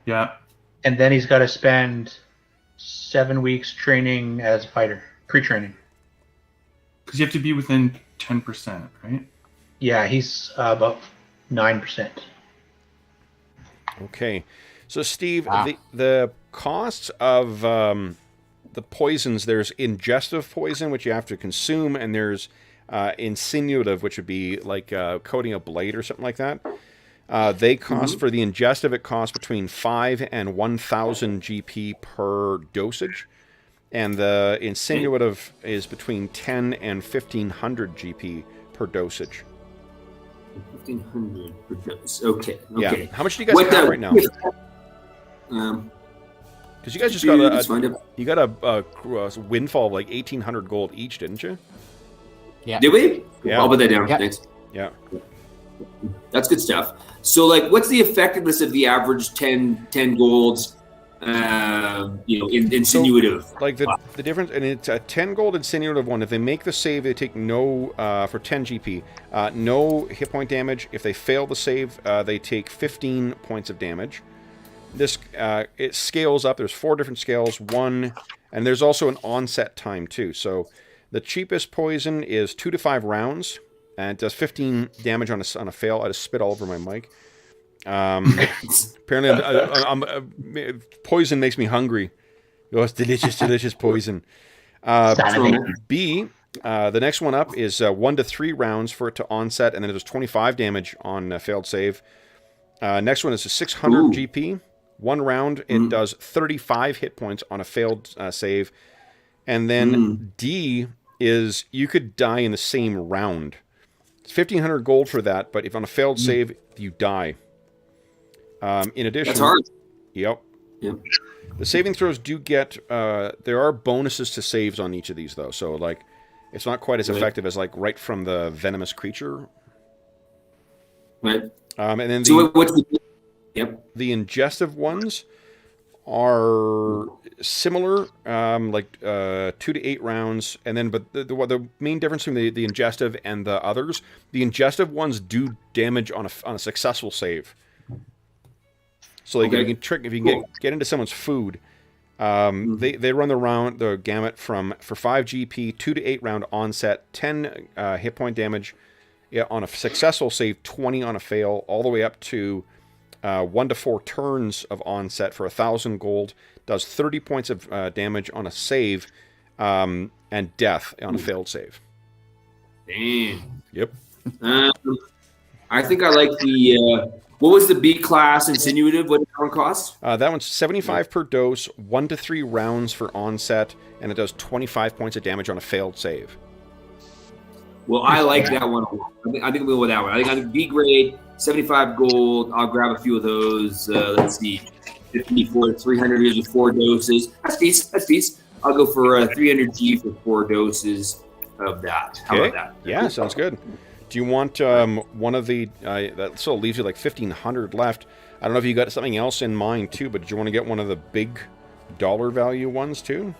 Yeah. And then he's got to spend 7 weeks training as a fighter, pre-training. Because you have to be within 10%, right? Yeah, he's about 9%. Okay. So, Steve, the costs of the poisons, there's ingestive poison, which you have to consume, and there's insinuative, which would be like coating a blade or something like that. They cost, for the ingestive, it costs between 5 and 1,000 GP per dosage. And the insinuative is between 10 and 1,500 GP per dosage. 1,500 per dose. Okay. Yeah. Okay. How much do you guys have right now? Because you guys just got a windfall of like 1,800 gold each, didn't you? Yeah. Did we? Yeah. I'll put that down. Yeah. Thanks. Yeah. That's good stuff. So, like, what's the effectiveness of the average 10 golds, insinuative? So, like, the difference, and it's a 10 gold insinuative one. If they make the save, they take no, for 10 GP, no hit point damage. If they fail the save, they take 15 points of damage. This, it scales up. There's 4 different scales. And there's also an onset time, too. So, the cheapest poison is 2 to 5 rounds. And it does 15 damage on a fail. I just spit all over my mic. Apparently, poison makes me hungry. Oh, it's delicious, delicious poison. B, the next one up is 1 to 3 rounds for it to onset, and then there's 25 damage on a failed save. Next one is a 600 GP. 1 round, it does 35 hit points on a failed save. And then D is you could die in the same round. 1,500 gold for that, but if on a failed save, you die. In addition... That's hard. Yep. The saving throws do get... there are bonuses to saves on each of these, though. So, like, it's not quite as effective as, like, right from the venomous creature. Right. And then what's the... Yep. The ingestive ones are similar, 2 to 8 rounds, and then but the main difference between the ingestive and the others, the ingestive ones do damage on a successful save. So like if you can get into someone's food, they run the gamut for 5 GP, 2 to 8 round onset, 10 hit point damage on a successful save, 20 on a fail, all the way up to 1 to 4 turns of onset for 1,000 gold, does 30 points of damage on a save, and death on a failed save. Damn. Yep. I think I like the... what was the B class insinuative? What did that one cost? That one's 75 per dose, 1 to 3 rounds for onset, and it does 25 points of damage on a failed save. Well, I like that one a lot. I think we'll go with that one. I think B grade, 75 gold. I'll grab a few of those. Let's see. 54 to 300 gives you 4 doses. That's decent. I'll go for 300 G for 4 doses of that. How about that? Yeah, sounds good. Do you want one of the... that still leaves you like 1,500 left. I don't know if you got something else in mind, too, but do you want to get one of the big dollar value ones, too?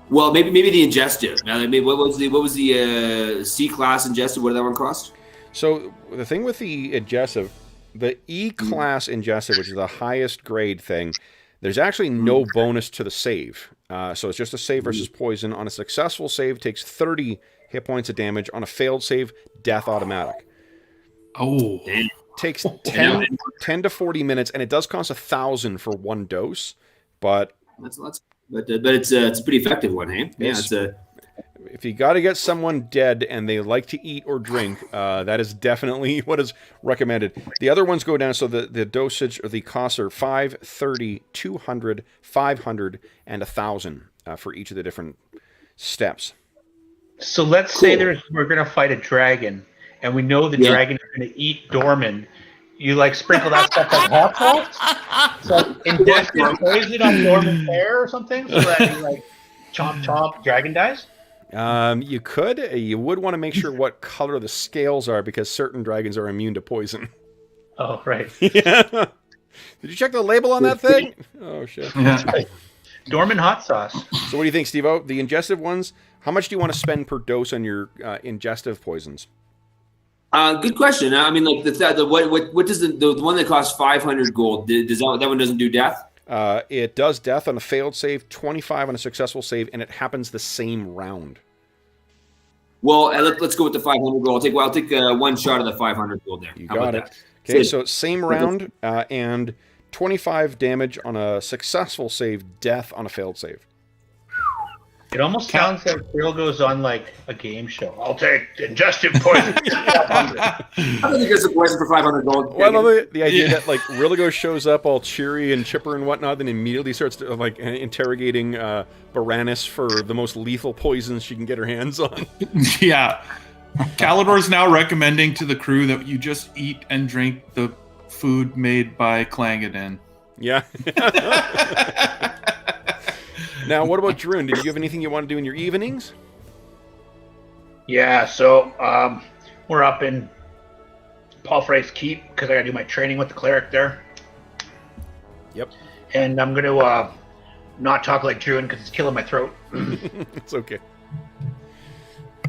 Well, maybe the ingestive. What was the C class ingestive? What did that one cost? So the thing with the ingestive, the E class ingestive, which is the highest grade thing, there's actually no bonus to the save. So it's just a save versus poison. On a successful save, it takes 30 hit points of damage. On a failed save, death automatic. Oh. Takes 10 to 40 minutes, and it does cost 1,000 for 1 dose. But it's a pretty effective one, hey? Yeah, if you got to get someone dead and they like to eat or drink, that is definitely what is recommended. The other ones go down, so the dosage or the costs are 5, 30, 200, 500, and 1,000 for each of the different steps. So let's say we're going to fight a dragon, and we know the dragon is going to eat Dorman. You like sprinkle that stuff like hot sauce? So ingested poison on Dorman's hair or something, so that he like chomp dragon dies? You could. You would want to make sure what color the scales are, because certain dragons are immune to poison. Oh, right. Yeah. Did you check the label on that thing? Oh, shit. Yeah. Dorman hot sauce. So what do you think, Steve-O? The ingestive ones, how much do you want to spend per dose on your ingestive poisons? Good question. I mean, like what does the one that costs 500 gold? Does that one doesn't do death? It does death on a failed save, 25 on a successful save, and it happens the same round. Well, let's go with the 500 gold. I'll take 1 shot of the 500 gold there. You got it. Okay, so same round and 25 damage on a successful save, death on a failed save. It almost sounds like Krill goes on like a game show. I'll take ingestive poison. I don't think there's a poison for 500 gold. Well, the idea that like Rilligo shows up all cheery and chipper and whatnot, then immediately starts like interrogating Baranus for the most lethal poisons she can get her hands on. Yeah. Calidor's now recommending to the crew that you just eat and drink the food made by Clangadin. Yeah. Now, what about Druin? Did you have anything you want to do in your evenings? Yeah, so we're up in Paul Frey's Keep because I got to do my training with the cleric there. Yep. And I'm going to not talk like Druin because it's killing my throat. It's okay.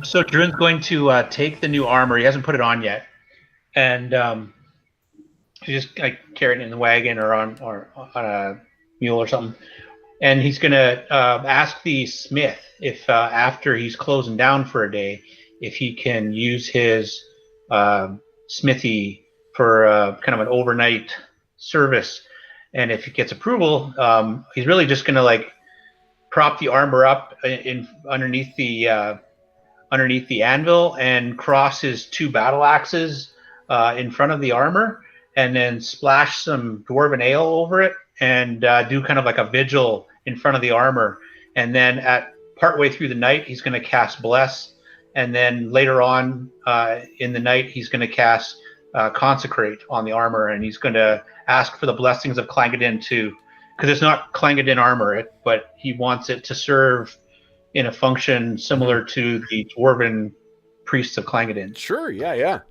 So Druin's going to take the new armor. He hasn't put it on yet. And he's just carrying it in the wagon or on a mule or something. And he's going to ask the smith if after he's closing down for a day, if he can use his smithy for kind of an overnight service. And if he gets approval, he's really just going to prop the armor up underneath the anvil and cross his 2 battle axes in front of the armor, and then splash some dwarven ale over it and do kind of like a vigil in front of the armor. And then at partway through the night, he's going to cast Bless. And then later on in the night, he's going to cast Consecrate on the armor. And he's going to ask for the blessings of Clangadin too. Because it's not Clangadin armor, but he wants it to serve in a function similar to the dwarven priests of Clangadin. Sure, yeah.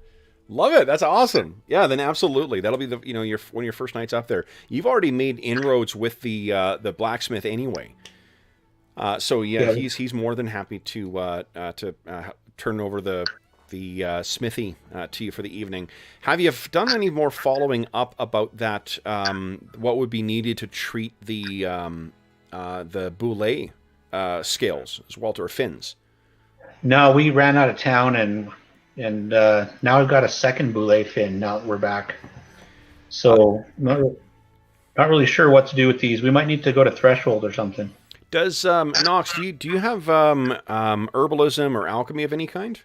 Love it. That's awesome. Yeah, then absolutely. That'll be one of your first nights up there. You've already made inroads with the blacksmith anyway. So he's more than happy to turn over the smithy to you for the evening. Have you done any more following up about that? What would be needed to treat the boulet scales as well, or fins? No, we ran out of town and now we've got a second boulet fin now that we're back. So not really sure what to do with these. We might need to go to Threshold or something. Does Knox, do you have herbalism or alchemy of any kind?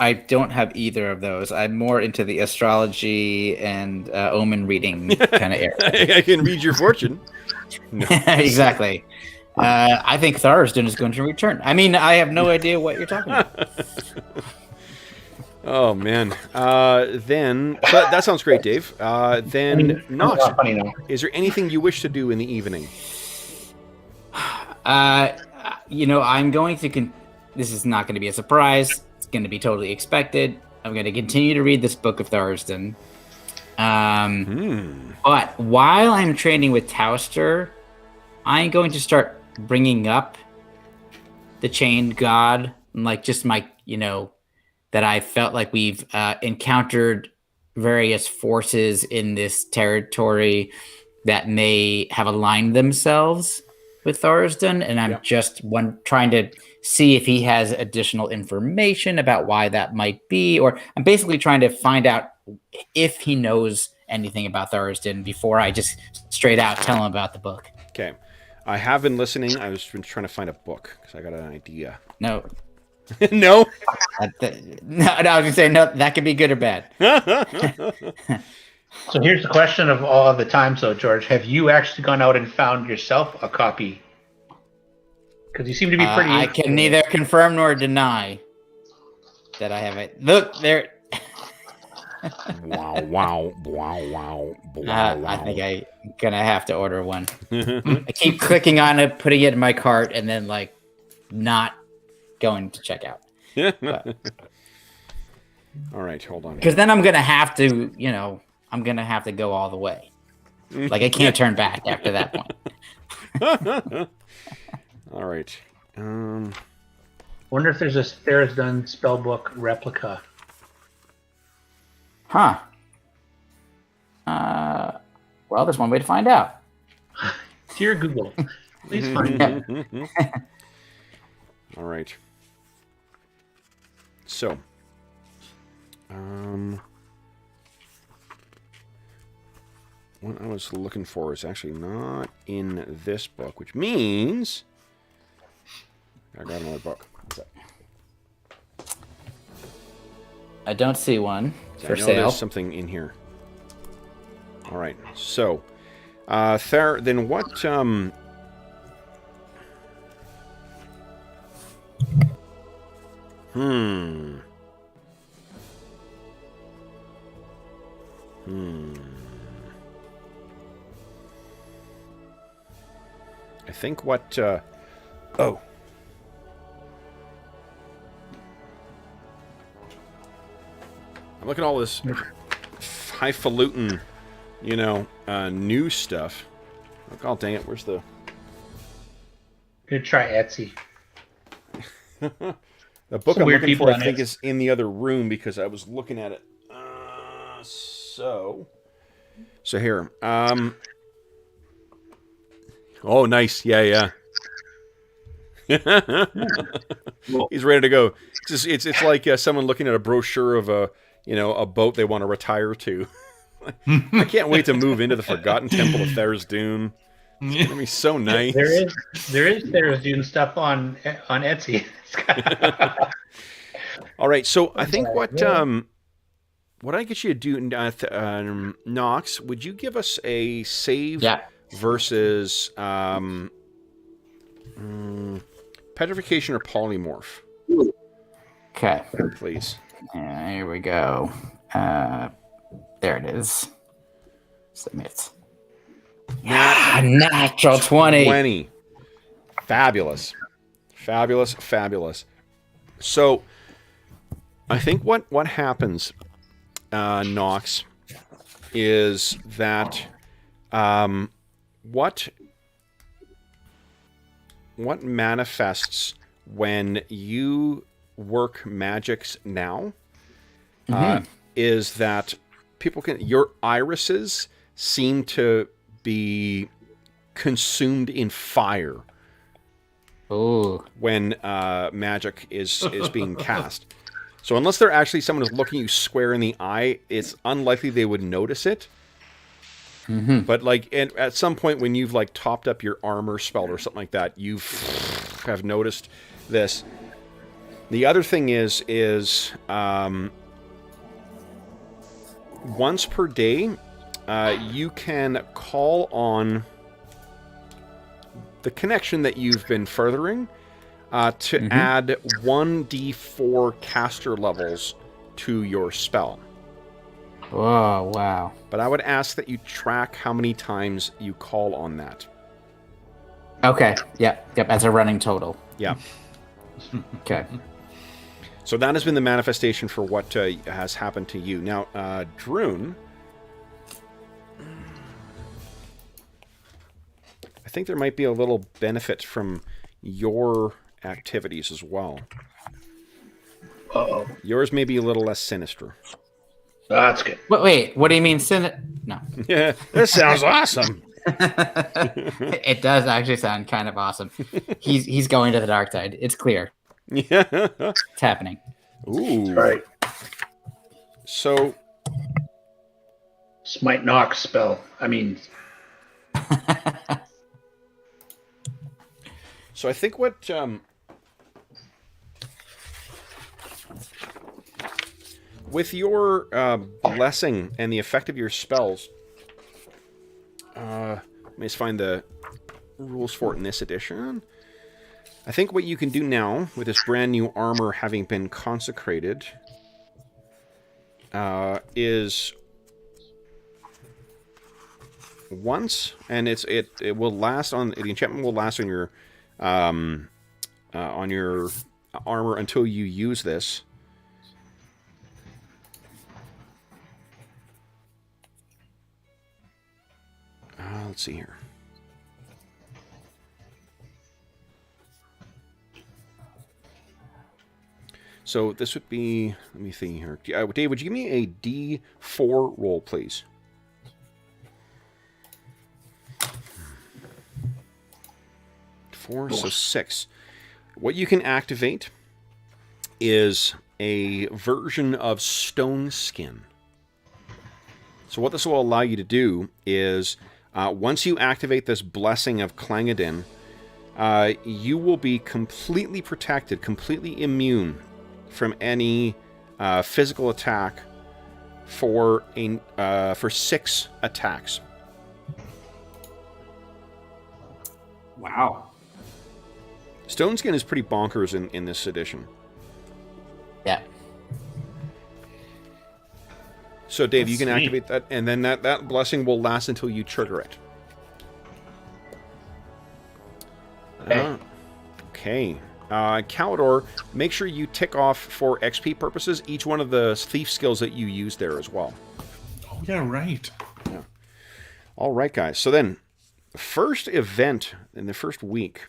I don't have either of those. I'm more into the astrology and omen reading kind of area. I can read your fortune. No. Exactly. I think Tharsden is going to return. I mean, I have no idea what you're talking about. Oh, man. Then, so that sounds great, Dave. Then, Knox, is there anything you wish to do in the evening? I'm going to... This is not going to be a surprise. It's going to be totally expected. I'm going to continue to read this Book of Tharsden. But while I'm training with Tauster, I'm going to start bringing up the Chained God, and just my, that I felt like we've encountered various forces in this territory that may have aligned themselves with Tharsden, and I'm just trying to see if he has additional information about why that might be, or I'm basically trying to find out if he knows anything about Tharsden before I just straight out tell him about the book. Okay. I have been listening. I was trying to find a book because I got an idea. No. No? I was going to say, no, that could be good or bad. So here's the question of all the time, George. Have you actually gone out and found yourself a copy? Because you seem to be pretty... I can neither confirm nor deny that I have it. Look, there... Wow. I think I'm going to have to order one. I keep clicking on it, putting it in my cart, and then, not going to check out. All right, hold on. Because then I'm going to have to, I'm going to have to go all the way. I can't turn back after that point. All right. Wonder if there's a Tharsden spellbook replica. Huh. Well, there's one way to find out. Dear Google, please find it. All right. So, what I was looking for is actually not in this book, which means I got another book. What's that? I don't see one for I know sale. There's something in here. All right. So, then what? I think what... oh. I'm looking at all this highfalutin, you know, new stuff. Oh, dang it, where's the... Gonna try Etsy. The book Some I'm weird looking people for, I on think, it. is in the other room because I was looking at it. So here. Oh, nice. Yeah. He's ready to go. It's like someone looking at a brochure of a boat they want to retire to. I can't wait to move into the Forgotten Temple of Tharizdun. It's gonna be so nice. There is Tharizdun stuff on Etsy. All right, so I think what I get you to do, Knox, would you give us a save versus petrification or polymorph? Okay. Please. Here we go. There it is. Submit. Natural 20. Fabulous. So, I think what happens, Knox, is that what manifests when you work magics now is that your irises seem to be consumed in fire. Ooh. When magic is being cast. So unless they're actually someone who's looking you square in the eye, it's unlikely they would notice it. But like at some point when you've like topped up your armor spell or something like that, you have noticed this. The other thing is once per day, you can call on the connection that you've been furthering to add 1d4 caster levels to your spell. Oh, wow. But I would ask that you track how many times you call on that. Okay. Yep, as a running total. Yeah. Okay. So that has been the manifestation for what has happened to you. Now, Druin, I think there might be a little benefit from your activities as well. Uh-oh. Yours may be a little less sinister. That's good. Wait, what do you mean? No. Yeah, this sounds awesome. It does actually sound kind of awesome. He's going to the dark side. It's clear. Yeah. It's happening. Ooh. That's right. So... Smite Knox spell. I mean... So I think what... with your blessing and the effect of your spells... let me just find the rules for it in this edition. I think what you can do now, with this brand new armor having been consecrated, is once, and it will last on the enchantment will last on your armor until you use this. Let's see here. So this would be, let me think here. Dave, would you give me a D4 roll, please? 4, so 6. What you can activate is a version of Stone Skin. So what this will allow you to do is, once you activate this Blessing of Clangadin, you will be completely protected, completely immune from any physical attack for 6 attacks. Wow. Stone Skin is pretty bonkers in this edition. Yeah. So, Dave, you That's can sweet. activate that, and then that blessing will last until you trigger it. Okay. Okay. Calidor, make sure you tick off for XP purposes each one of the thief skills that you use there as well. Oh, yeah, right. All right, guys. So then, first event in the first week.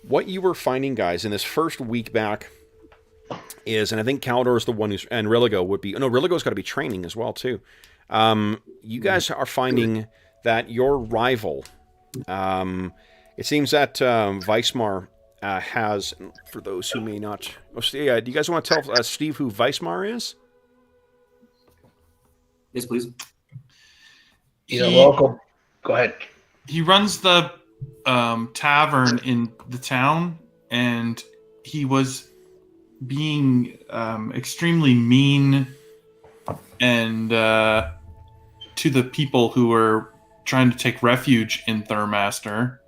What you were finding, guys, in this first week back is, and I think Calidor is the one who's, and Rilligo would be, no, Rilligo's got to be training as well, too. You guys are finding that your rival, it seems that Weismar has, for those who may not, do you guys want to tell Steve who Weismar is? Yes, please. He's a local. Go ahead. He runs the tavern in the town, and he was being extremely mean and to the people who were trying to take refuge in Thurmaster.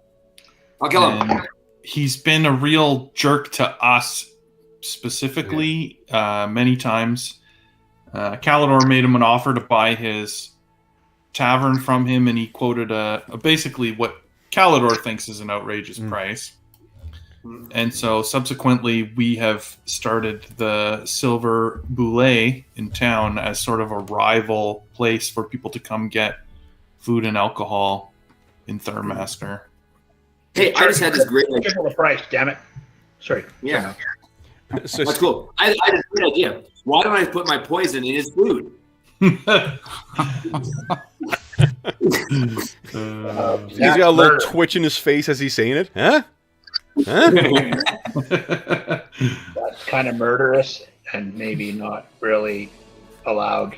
I'll kill him. And he's been a real jerk to us specifically many times. Calidor made him an offer to buy his tavern from him, and he quoted basically what Calidor thinks is an outrageous price. And so subsequently we have started the Silver Boulet in town as sort of a rival place for people to come get food and alcohol in Thurmaster. Hey, I just had this great idea. Triple the price, damn it. Sorry. Yeah, So, that's cool. I had a great idea. Why don't I put my poison in his food? he's got a little twitch in his face as he's saying it. Huh? Huh? That's kind of murderous and maybe not really allowed.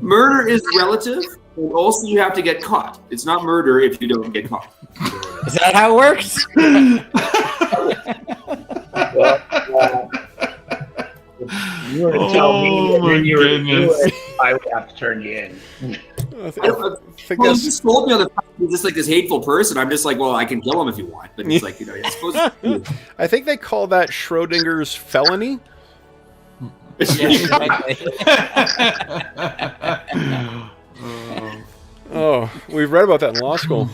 Murder is relative, and also you have to get caught. It's not murder if you don't get caught. Is that how it works? Well, if you were to tell me and then you were to do it, I would have to turn you in. I think Well, you that's, just told me on the fact he's just like this hateful person. I'm just like, well, I can kill him if you want, but he's like, you know, you're supposed to. I think they call that Schrodinger's felony. Oh, we've read about that in law school.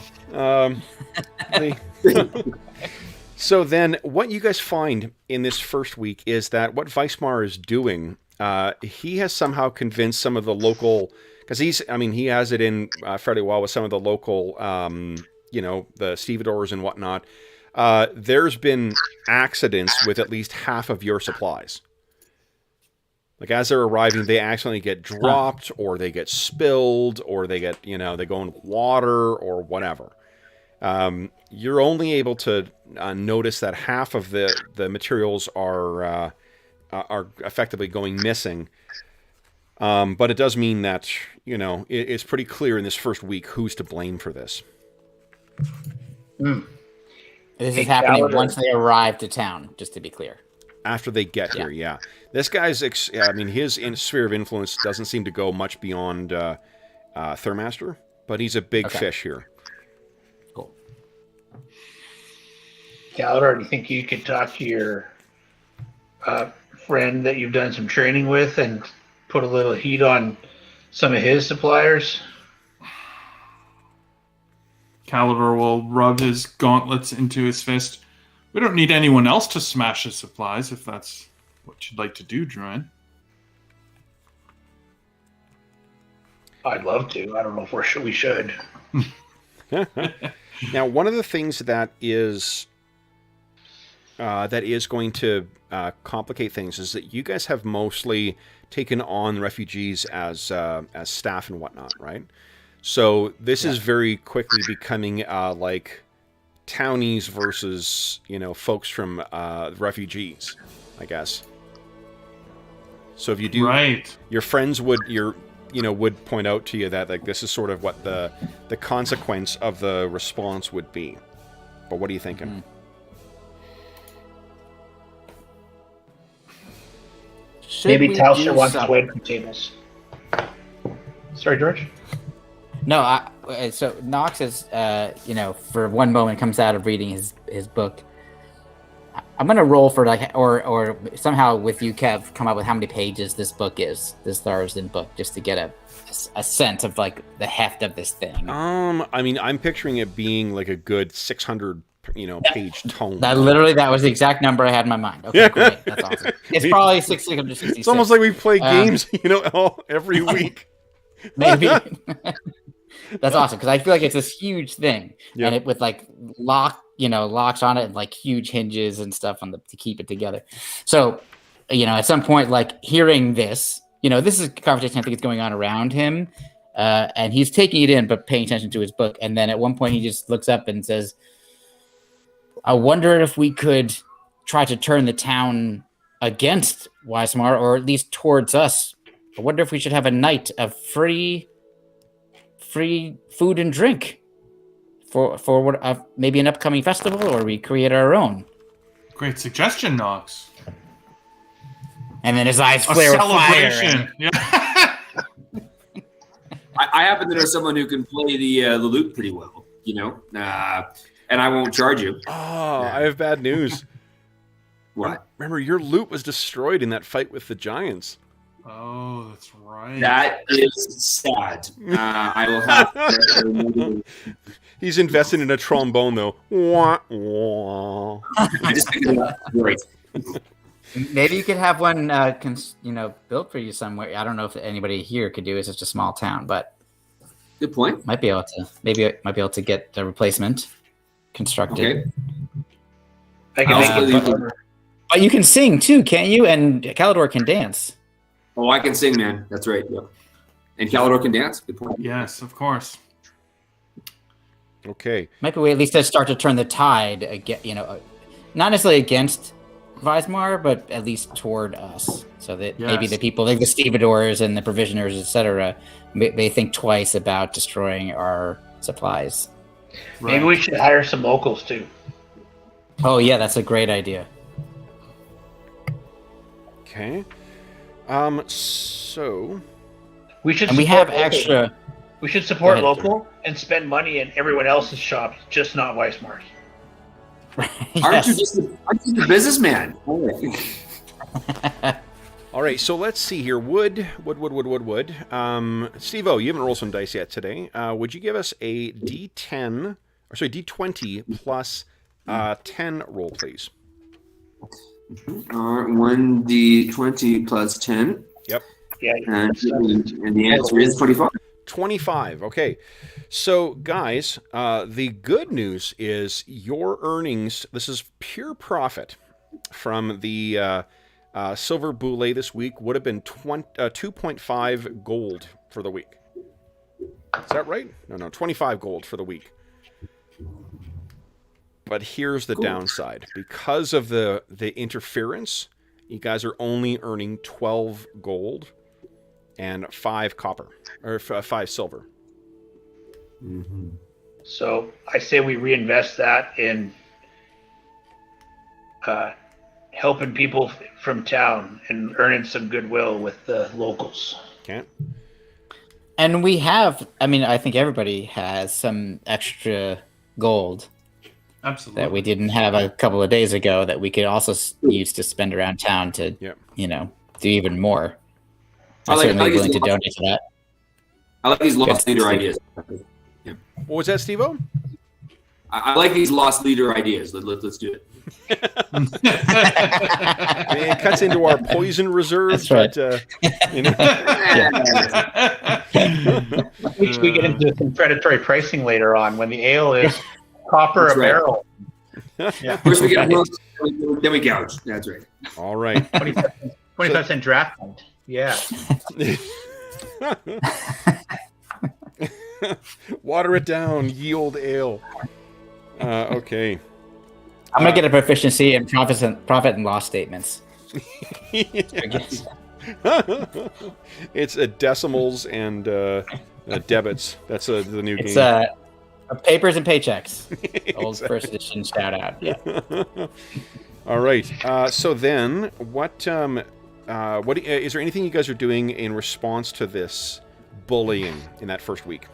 So then, what you guys find in this first week is that what Weismar is doing, he has somehow convinced some of the local, because he has it in fairly well with some of the local, the stevedores and whatnot. There's been accidents with at least half of your supplies. Like, as they're arriving, they accidentally get dropped, or they get spilled, or they get, they go in water, or whatever. You're only able to notice that half of the materials are effectively going missing. But it does mean that, it's pretty clear in this first week who's to blame for this. This is happening once they arrive to town, just to be clear. After they get here, yeah. This guy's, his sphere of influence doesn't seem to go much beyond Thurmaster, but he's a big fish here. Cool. Calidor, do you think you could talk to your friend that you've done some training with and put a little heat on some of his suppliers? Calidor will rub his gauntlets into his fist. We don't need anyone else to smash his supplies, if that's what you'd like to do, Druin. I'd love to. I don't know if we should. Now, one of the things that is going to complicate things is that you guys have mostly taken on refugees as staff and whatnot, right? So this is very quickly becoming like townies versus folks from refugees, I guess. So if you do, right, your friends would point out to you that, like, this is sort of what the consequence of the response would be. But what are you thinking? Maybe Tauscher wants to wait from tables. Sorry, George? No, so Knox is, for one moment comes out of reading his book. I'm gonna roll for like, or somehow with you, Kev, come up with how many pages this book is, this Thursday book, just to get a sense of like the heft of this thing. I mean, I'm picturing it being like a good 600, page tome. That was the exact number I had in my mind. Okay, great, that's awesome. It's probably 666. It's almost like we play games, every week. Maybe. That's awesome because I feel like it's this huge thing, Yeah. and it with like locks on it and like huge hinges and stuff to keep it together. So, at some point, like hearing this, this is a conversation I think is going on around him, and he's taking it in but paying attention to his book. And then at one point, he just looks up and says, "I wonder if we could try to turn the town against Weismar, or at least towards us. I wonder if we should have a night of free food and drink for what maybe an upcoming festival, or we create our own." Great suggestion, Knox. And then his eyes A flare with fire. celebration. Yeah. I happen to know someone who can play the lute pretty well, and I won't charge you. Oh, I have bad news. What? Remember, your loot was destroyed in that fight with the giants. Oh, that's right. That is sad. I will have to. He's invested in a trombone, though. Wah, wah. I just picked it up. Right. Maybe you could have one, built for you somewhere. I don't know if anybody here could do it. It's just a small town, but Good point. might be able to get the replacement constructed. Okay. I can Also, make you it. can- But you can sing too, can't you? And Calidor can dance. Oh, I can sing, man. That's right. Yep. And Calidor can dance. Good point. Yes, of course. Okay. Maybe we at least start to turn the tide again. Not necessarily against Weismar, but at least toward us, so that maybe Yes. the people like the stevedores and the provisioners, etc., they think twice about destroying our supplies. Maybe we should hire some locals too. Oh yeah, that's a great idea. Okay. So... We should. And we support have local. extra. We should support Go ahead, local and spend money in everyone else's shops, just not Weismar's. Aren't you Yes. just a businessman? All right, so let's see here. Wood. Steve-O, you haven't rolled some dice yet today. Would you give us a D20 plus 10 roll, please? 1d20 plus 10. Yep. Yeah. And the answer is 25. 25. Okay. So, guys, the good news is your earnings, this is pure profit from the silver boule this week, would have been 2.5 gold for the week. Is that right? No, 25 gold for the week. But here's the downside. Because of the interference, you guys are only earning 12 gold and 5 copper, or 5 silver. Mm-hmm. So I say we reinvest that in helping people from town and earning some goodwill with the locals. Can't? And we have. I mean, I think everybody has some extra gold Absolutely. that we didn't have a couple of days ago that we could also use to spend around town to, Yep. do even more. I I'm like certainly willing these to donate to that. I like these lost Good. leader ideas. What was that, Steve-O? I like these lost leader ideas. Let's do it. I mean, it cuts into our poison reserve, That's right. but, We get into some predatory pricing later on when the ale is copper That's a right. barrel. First we get most, then we gouge. That's right. all right. 25% draft fund. Yeah. Water it down, yield ale. Okay. I'm gonna get a proficiency in profit and loss statements. It's decimals and debits. That's the new It's game. papers and paychecks. Old Exactly. first edition shout out. Yeah. All right. So then, what is there anything you guys are doing in response to this bullying in that first week?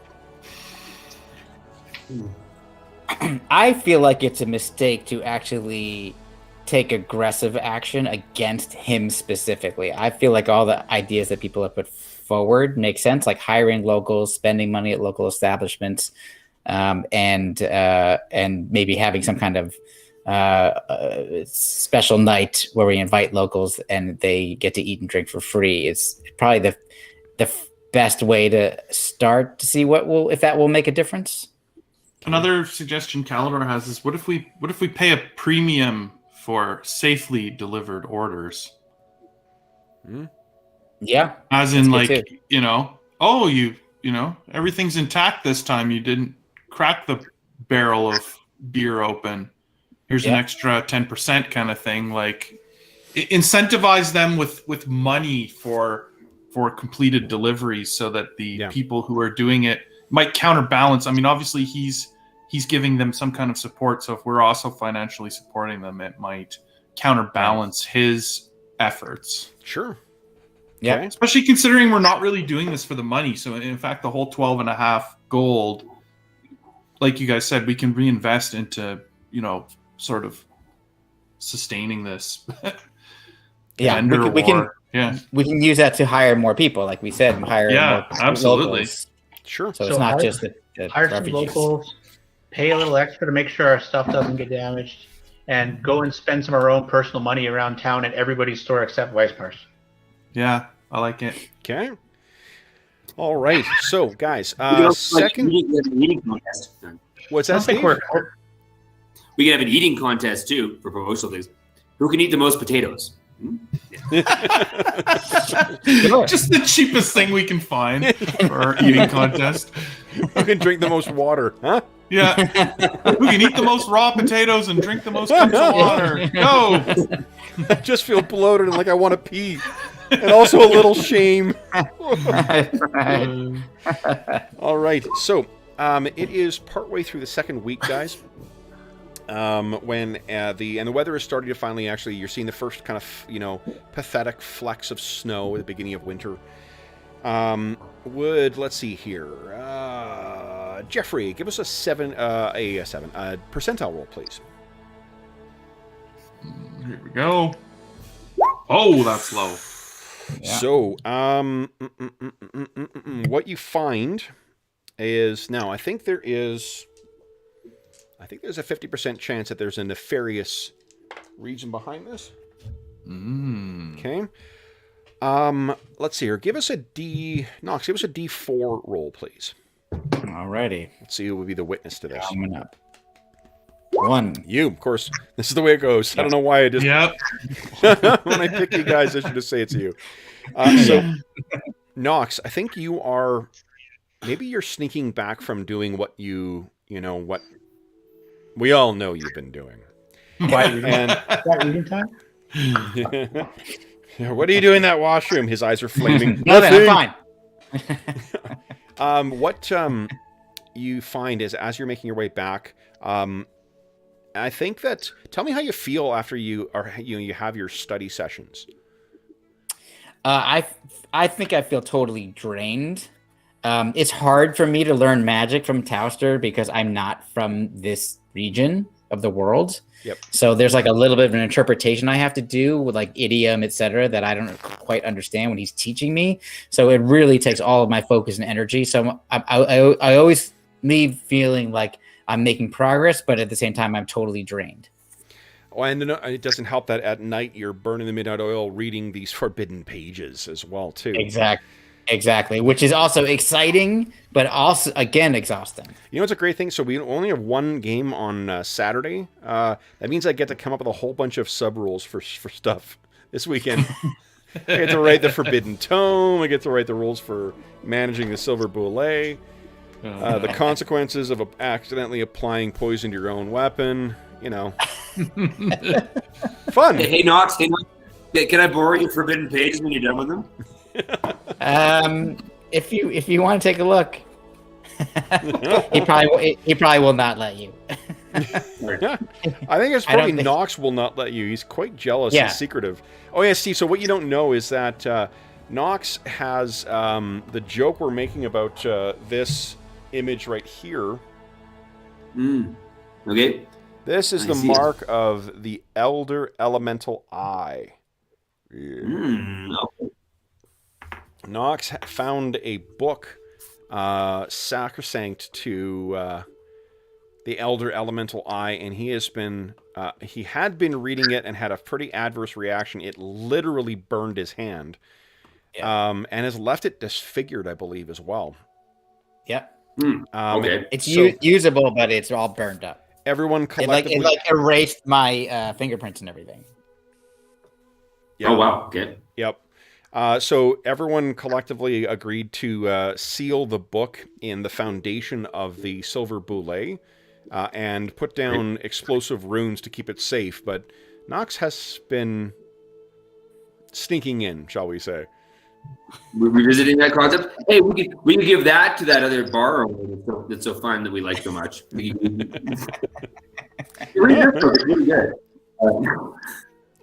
I feel like it's a mistake to actually take aggressive action against him specifically. I feel like all the ideas that people have put forward make sense, like hiring locals, spending money at local establishments, and maybe having some kind of special night where we invite locals and they get to eat and drink for free. Is probably the best way to start to see if that will make a difference. Another suggestion Calidor has is what if we pay a premium for safely delivered orders? Yeah. As in, like, you know, everything's intact this time. You didn't crack the barrel of beer open. Here's an extra 10% kind of thing. Like, incentivize them with money for completed deliveries so that the people who are doing it might counterbalance. I mean, obviously he's giving them some kind of support. So if we're also financially supporting them, it might counterbalance his efforts. Sure. Yeah. Okay. Especially considering we're not really doing this for the money. So in fact, the whole 12.5 gold, like you guys said, we can reinvest into, you know, sort of sustaining this. Yeah. We can use that to hire more people. Like we said, hire more absolutely. Locals. Sure. So it's not just the hire some locals, pay a little extra to make sure our stuff doesn't get damaged, and go and spend some of our own personal money around town at everybody's store except Weispar's. Yeah, I like it. Okay. All right. So, guys, second. Eating contest. What's that? Steve? We can have an eating contest too for promotional things. Who can eat the most potatoes? Just the cheapest thing we can find for our eating contest. Who can drink the most water? Huh? Yeah. Who can eat the most raw potatoes and drink the most cups of water? Go. I just feel bloated and like I want to pee. And also a little shame. All right. So, it is partway through the second week, guys. When the weather is starting to finally you're seeing the first kind of, you know, pathetic flecks of snow at the beginning of winter. Let's see here. Jeffrey, give us a percentile roll, please. Here we go. Oh, that's low. Yeah. So, what you find is now I think there's a 50% chance that there's a nefarious reason behind this. Okay. Let's see here. Give us a Knox, give us a D4 roll, please. Alrighty. Let's see who would be the witness to this. Coming up. 1. You, of course. This is the way it goes. Yep. I don't know why I just... Yep. When I pick you guys, I should just say it's you. So, Knox, I think you are... Maybe you're sneaking back from doing what what we all know you've been doing. Quiet reading time? What are you doing in that washroom? His eyes are flaming. Nothing, I'm fine. What you find is, as you're making your way back, I think that... Tell me how you feel after you have your study sessions. I think I feel totally drained. It's hard for me to learn magic from Towster because I'm not from this region of the world. Yep. So there's like a little bit of an interpretation I have to do with like idiom, etc., that I don't quite understand when he's teaching me. So it really takes all of my focus and energy. So I always leave feeling like I'm making progress, but at the same time, I'm totally drained. Oh, and it doesn't help that at night you're burning the midnight oil reading these forbidden pages as well, too. Exactly, which is also exciting, but also, again, exhausting. You know what's a great thing? So we only have one game on Saturday. That means I get to come up with a whole bunch of sub-rules for stuff this weekend. I get to write the Forbidden Tome. I get to write the rules for managing the Silver Boulet. The consequences of accidentally applying poison to your own weapon. You know. Fun. Hey, Knox, can I borrow your Forbidden Pages when you're done with them? If you want to take a look, he probably will not let you. I think it's probably Knox will not let you. He's quite jealous and secretive. Oh yeah, Steve. So what you don't know is that Knox has the joke we're making about this image right here. Okay. This is I the see it. mark of the Elder Elemental Eye. Yeah. Okay. Knox found a book sacrosanct to the Elder Elemental Eye, and he had been reading it and had a pretty adverse reaction. It literally burned his hand, and has left it disfigured, I believe, as well. Yep. Okay. It's usable, but it's all burned up. Everyone collectively... It like erased my fingerprints and everything. Yeah. Oh, wow. Okay. Yep. So everyone collectively agreed to seal the book in the foundation of the Silver Boule and put down explosive runes to keep it safe. But Knox has been sneaking in, shall we say. We're revisiting that concept. Hey, we can give that to that other bar that's so fun that we like so much. Really good.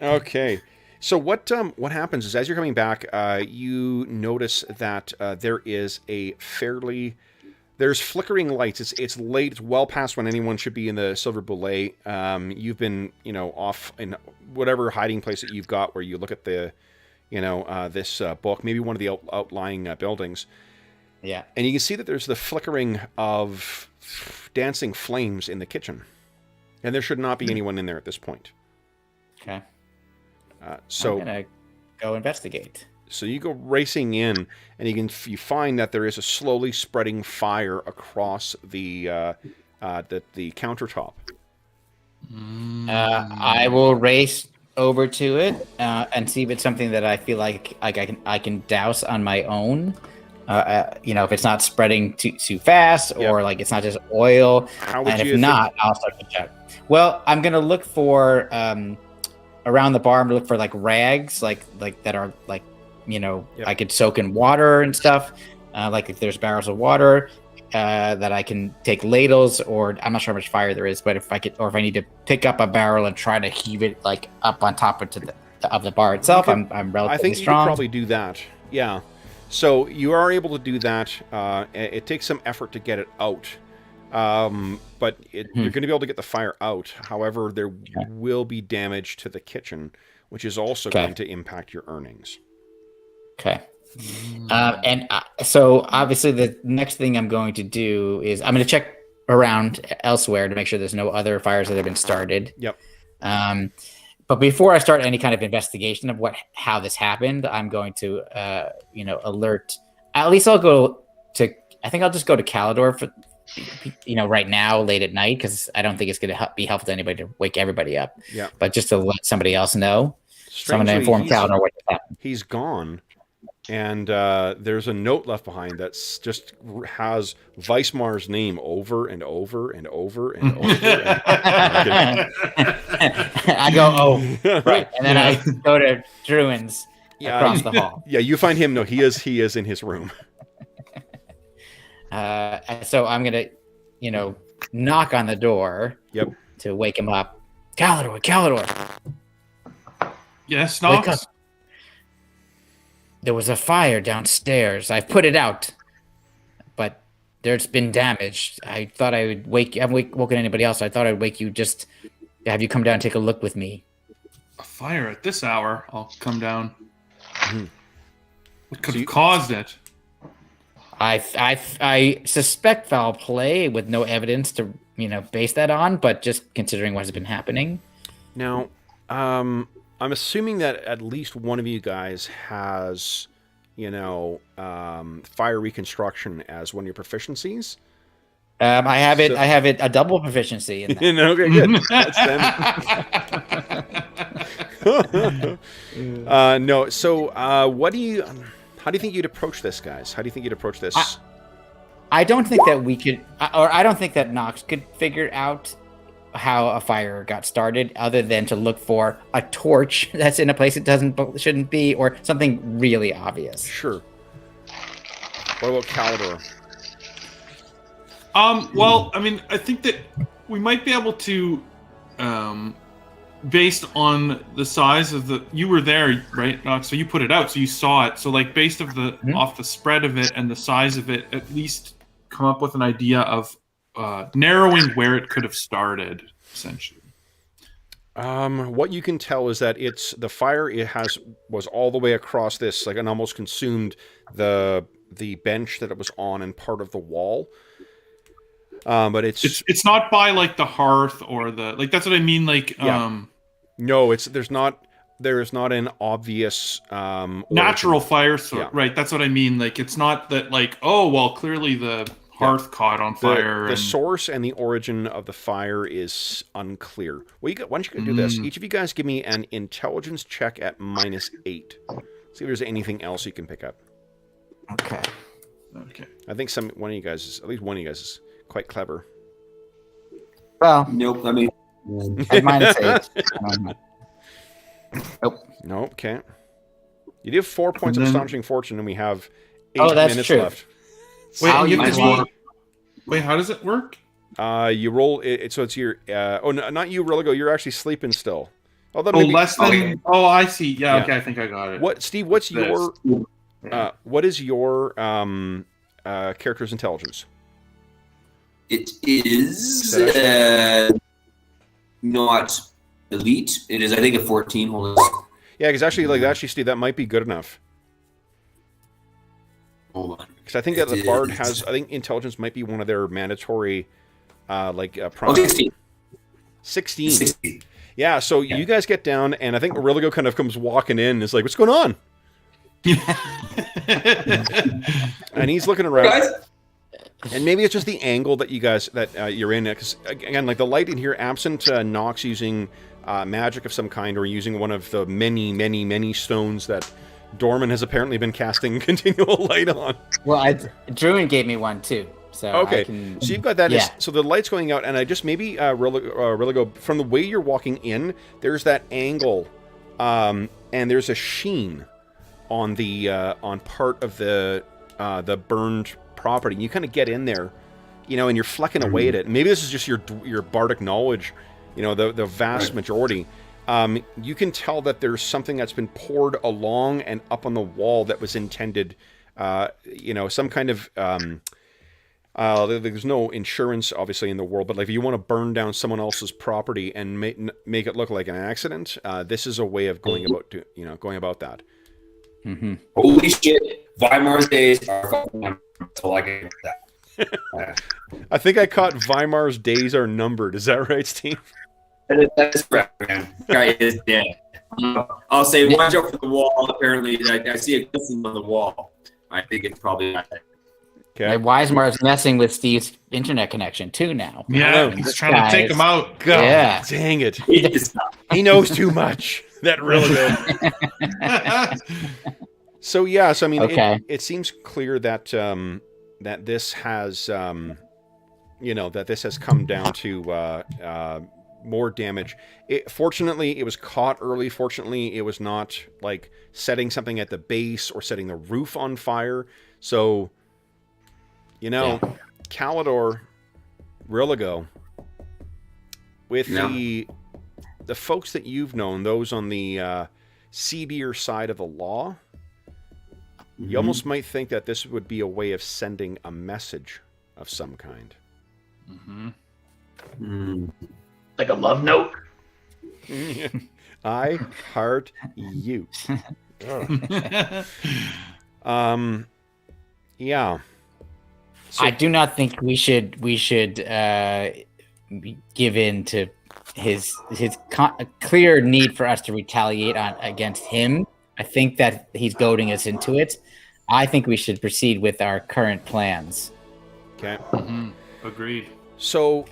Okay. So what happens is, as you're coming back, you notice that there's flickering lights. It's late. It's well past when anyone should be in the Silver Boule. You've been off in whatever hiding place that you've got where you look at the this book, maybe one of the outlying buildings. Yeah. And you can see that there's the flickering of dancing flames in the kitchen, and there should not be anyone in there at this point. Okay. So I'm gonna go investigate. So you go racing in, and you find that there is a slowly spreading fire across the countertop. I will race over to it and see if it's something that I feel like I can douse on my own. If it's not spreading too fast, or like it's not just oil. How would and you if not, I'll start to check. Well, I'm gonna look for around the bar. I'm gonna look for like rags, like that are like I could soak in water and stuff. Like if there's barrels of water. That I can take ladles, or I'm not sure how much fire there is, but if I need to pick up a barrel and try to heave it like up on top of the bar itself, I'm relatively I think strong. You could probably do that. Yeah. So you are able to do that. It takes some effort to get it out, but you're going to be able to get the fire out. However, there will be damage to the kitchen, which is also going to impact your earnings. Okay. So obviously the next thing I'm going to do is I'm going to check around elsewhere to make sure there's no other fires that have been started. Yep. But before I start any kind of investigation of how this happened, I'm going to alert. At least I'll go to. I think I'll just go to Calidor for right now late at night, because I don't think it's going to be helpful to anybody to wake everybody up. Yeah. But just to let somebody else know. Strangely, someone to inform Calidor what happened. He's gone. And there's a note left behind that just has Weismar's name over and over and over and over. I go, oh, right. And then I go to Druin's across the hall. Yeah, you find him. No, he is in his room. So I'm going to, knock on the door to wake him up. Calidor. Yes, Knox? Wake up. There was a fire downstairs. I put it out, but there's been damage. I thought I would wake you. I haven't woken anybody else. I thought I'd wake you just to have you come down and take a look with me. A fire at this hour? I'll come down. What could have caused it? I suspect foul play with no evidence to base that on, but just considering what has been happening. Now, I'm assuming that at least one of you guys has, fire reconstruction as one of your proficiencies. I have it. I have it a double proficiency in that. Okay, good. That's them. No. So, what do you? How do you think you'd approach this, guys? How do you think you'd approach this? I don't think that we could, or I don't think that Knox could figure out how a fire got started, other than to look for a torch that's in a place it shouldn't be, or something really obvious. Sure. What about Calidor? Well, I mean, I think that we might be able to, based on the size of you were there, right, Knox? So you put it out, so you saw it. So, like, based off the spread of it and the size of it, at least come up with an idea of narrowing where it could have started. essentially. What you can tell is that the fire was all the way across this, like, and almost consumed the bench that it was on and part of the wall. But it's not by like the hearth or the, like, that's what I mean. Like, no, there is not an obvious natural origin. fire source, right? That's what I mean. Like, it's not that, like, oh well, clearly the hearth caught on fire. The source and the origin of the fire is unclear. Well, why don't you do this? Each of you guys give me an intelligence check at -8. See if there's anything else you can pick up. Okay. I think at least one of you guys is quite clever. Well, Nope. I mean, at -8. Nope. No, can't. You do have 4 points of astonishing fortune, and we have 8 that's minutes true. left. Wait, how does it work? You roll it, so it's your. Oh, no, not you, Religo. You're actually sleeping still. Although Less than. Oh, I see. Yeah, okay, I think I got it. What, Steve? What's your? What is your character's intelligence? it is not elite. It is, I think, a 14. Hold on. Yeah, because actually, Steve, that might be good enough. Hold on. Because I think that the bard has. I think intelligence might be one of their mandatory, prompts. Oh, 16. 16. 16. Yeah. So you guys get down, and I think Religo kind of comes walking in and is like, "What's going on?" And he's looking around. Guys? And maybe it's just the angle that you're in. Because again, like the light in here, absent Knox using magic of some kind or using one of the many, many, many stones that Dorman has apparently been casting continual light on. Well, Druin gave me one too. So okay, so you've got that. Yeah. So the light's going out, and I just maybe Religo, from the way you're walking in, there's that angle, and there's a sheen on the on part of the burned property. You kind of get in there, and you're flecking away at it. Maybe this is just your bardic knowledge, the vast majority. You can tell that there's something that's been poured along and up on the wall that was intended, some kind of. There's no insurance, obviously, in the world, but like if you want to burn down someone else's property and make it look like an accident, this is a way of going about that. Mm-hmm. Holy shit! Weimar's days are fucking. That's all I can get that. I think I caught Weimar's days are numbered. Is that right, Steve? That's correct, man. Guy is dead. I'll say, watch out for the wall. Apparently, I see a glisten on the wall. I think it's probably not that. Okay. Weismar is messing with Steve's internet connection too now. Yeah, he's trying to take him out. God, yeah. Dang it. He knows too much. That really does. So I mean, okay. it seems clear that that this has that this has come down to more damage. Fortunately, it was caught early. Fortunately, it was not like setting something at the base or setting the roof on fire. So, Calidor, Religo, with the folks that you've known, those on the seedier side of the law, you almost might think that this would be a way of sending a message of some kind. Mm-hmm. Like a love note. I heart you. Yeah. So, I do not think we should give in to his clear need for us to retaliate against him. I think that he's goading us into it. I think we should proceed with our current plans. Okay. Mm-hmm. Agreed. So,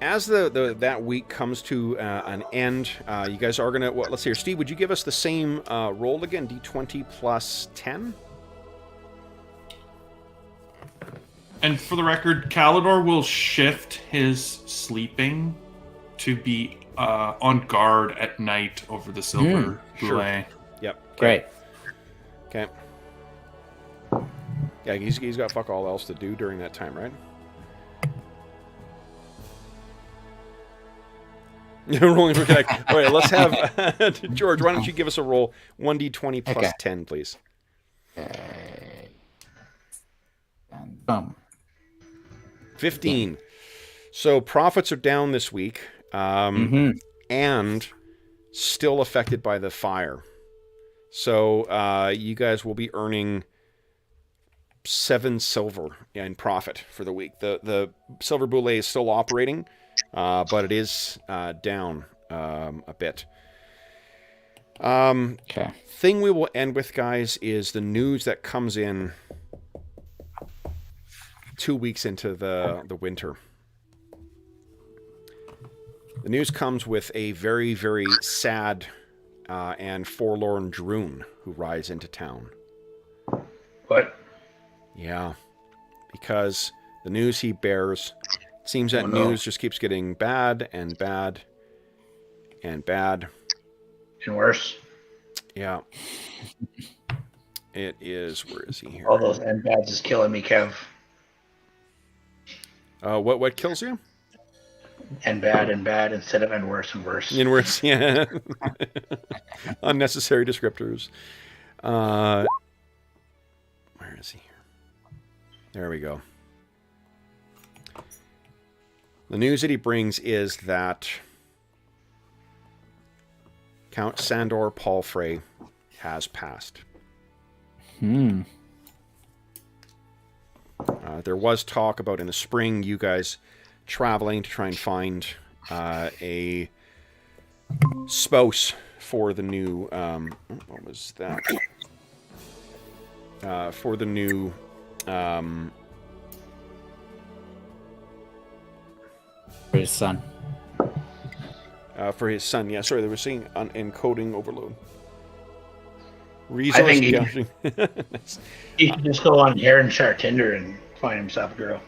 as that week comes to an end, you guys are gonna. Let's see here, Steve. Would you give us the same roll again? D20 plus 10. And for the record, Calidor will shift his sleeping to be on guard at night over the silver goulet. Yep. Great. Okay. Yeah, he's got fuck all else to do during that time, right? Rolling for connect. All right, let's have George. Why don't you give us a roll? 1d20 plus 10, please. Boom. 15. So profits are down this week. and still affected by the fire. So you guys will be earning 7 silver in profit for the week. The silver boulet is still operating, but it is down a bit. Okay. Thing we will end with, guys, is the news that comes in 2 weeks into the winter. The news comes with a very, very sad and forlorn Druin who rides into town. What? Yeah, because the news he bears, it seems that news just keeps getting bad and bad and bad. And worse. Yeah. It is. Where is he here? All those end bads is killing me, Kev. What kills you? And bad instead of and worse and worse. And worse, yeah. Unnecessary descriptors. Where is he here? There we go. The news that he brings is that Count Sandor Palfrey has passed. There was talk about in the spring you guys traveling to try and find a spouse for the new what was that? For the new For his son. For his son, yeah. Sorry, they were saying on encoding overload. I think Resource he should just go on Heronshire Tinder and find himself a girl.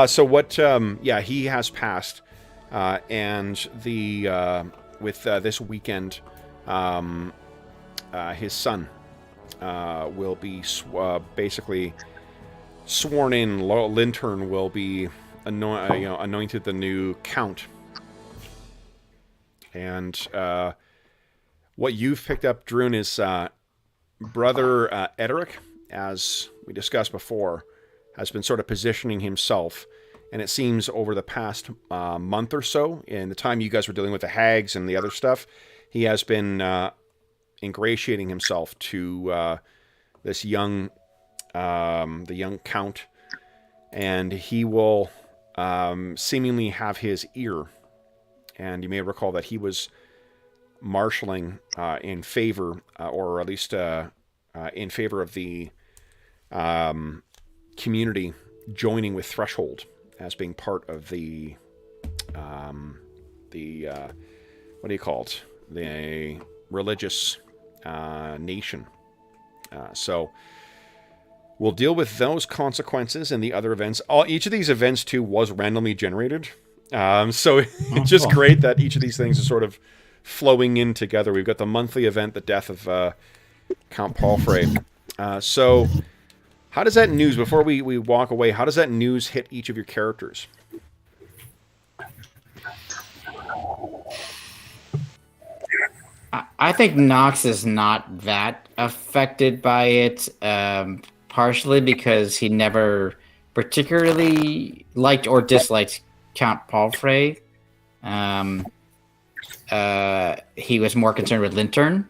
So what? Yeah, he has passed, and the with this weekend, his son will be basically sworn in. Lintern will be anointed the new count. And what you've picked up, Druin, is brother Ederic, as we discussed before, has been sort of positioning himself. And it seems over the past month or so, in the time you guys were dealing with the hags and the other stuff, he has been ingratiating himself to this young, the young count, and he will seemingly have his ear. And you may recall that he was marshaling in favor, or at least in favor of the community joining with Threshold as being part of the what do you call it? The religious nation. So we'll deal with those consequences and the other events. Each of these events, too, was randomly generated. So it's just great that each of these things is sort of flowing in together. We've got the monthly event, the death of Count Palfrey. So how does that news, before we walk away, how does that news hit each of your characters? I think Knox is not that affected by it, partially because he never particularly liked or disliked Count Palfrey. He was more concerned with Lintern.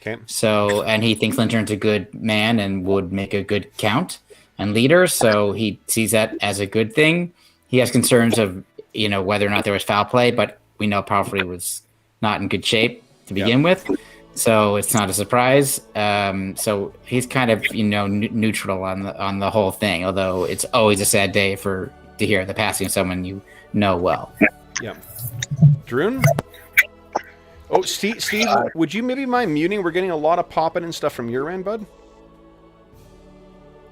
Okay. So, and he thinks Lintern's a good man and would make a good count and leader. So he sees that as a good thing. He has concerns of, whether or not there was foul play, but we know Palfrey was not in good shape to begin with. So it's not a surprise. So he's kind of, neutral on the whole thing, although it's always a sad day to hear the passing of someone you know well. Yeah. Druin? Oh, Steve, would you maybe mind muting? We're getting a lot of popping and stuff from your end, bud.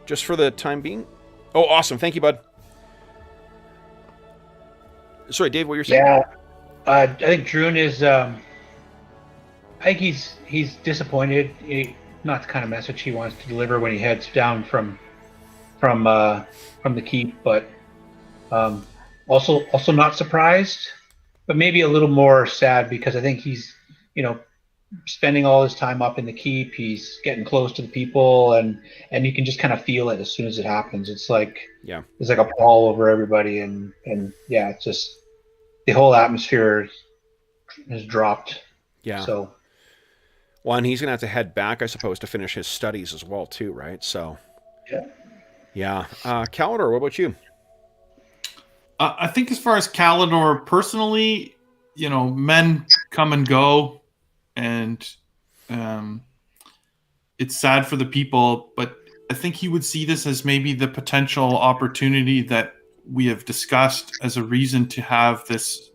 Just for the time being. Oh, awesome. Thank you, bud. Sorry, Dave, what you're saying? Yeah. I think Druin is... I think he's disappointed. Not the kind of message he wants to deliver when he heads down from the keep, but also not surprised, but maybe a little more sad because I think he's spending all his time up in the keep. He's getting close to the people, and you can just kind of feel it as soon as it happens. It's like there's like a pall over everybody, and yeah, it's just the whole atmosphere has dropped. Yeah. So, Well, and he's going to have to head back, I suppose, to finish his studies as well, too, right? So, yeah. yeah. Calidor, what about you? I think as far as Calidor personally, men come and go, and it's sad for the people, but I think he would see this as maybe the potential opportunity that we have discussed as a reason to have this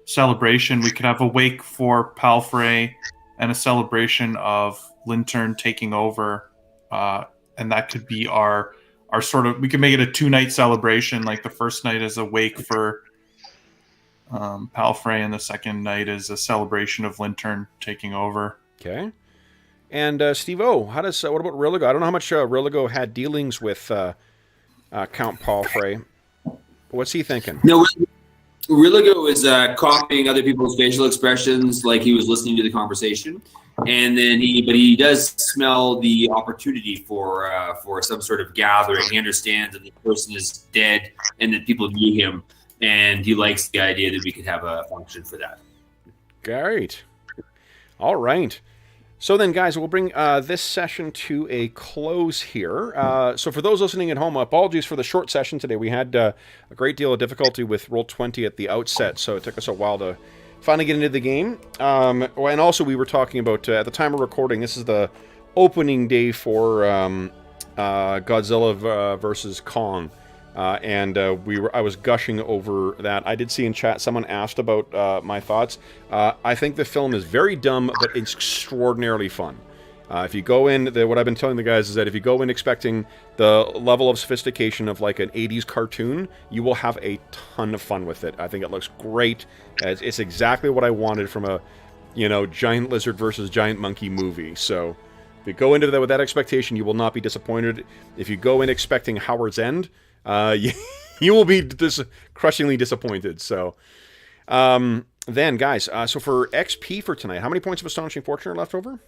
celebration. We could have a wake for Palfrey and a celebration of Lintern taking over, and that could be our sort of, we could make it a 2-night celebration. Like the first night is a wake for Palfrey, and the second night is a celebration of Lintern taking over. Okay. And Steve-O, what about Rilligo? I don't know how much Rilligo had dealings with Count Palfrey. What's he thinking? No, Rilligo is copying other people's facial expressions, like he was listening to the conversation, and then he does smell the opportunity for some sort of gathering. He understands that the person is dead and that people need him, and he likes the idea that we could have a function for that. Great. All right. So then, guys, we'll bring this session to a close here. So for those listening at home, apologies for the short session today. We had a great deal of difficulty with Roll20 at the outset, so it took us a while to finally get into the game. And also, we were talking about, at the time of recording, this is the opening day for Godzilla versus Kong. I was gushing over that. I did see in chat someone asked about my thoughts. I think the film is very dumb, but it's extraordinarily fun. If you go in, what I've been telling the guys is that if you go in expecting the level of sophistication of like an 80s cartoon, you will have a ton of fun with it. I think it looks great. It's exactly what I wanted from a, giant lizard versus giant monkey movie. So if you go into that with that expectation, you will not be disappointed. If you go in expecting Howard's End, you will be crushingly disappointed. So, then, guys, so for XP for tonight, how many points of Astonishing Fortune are left over?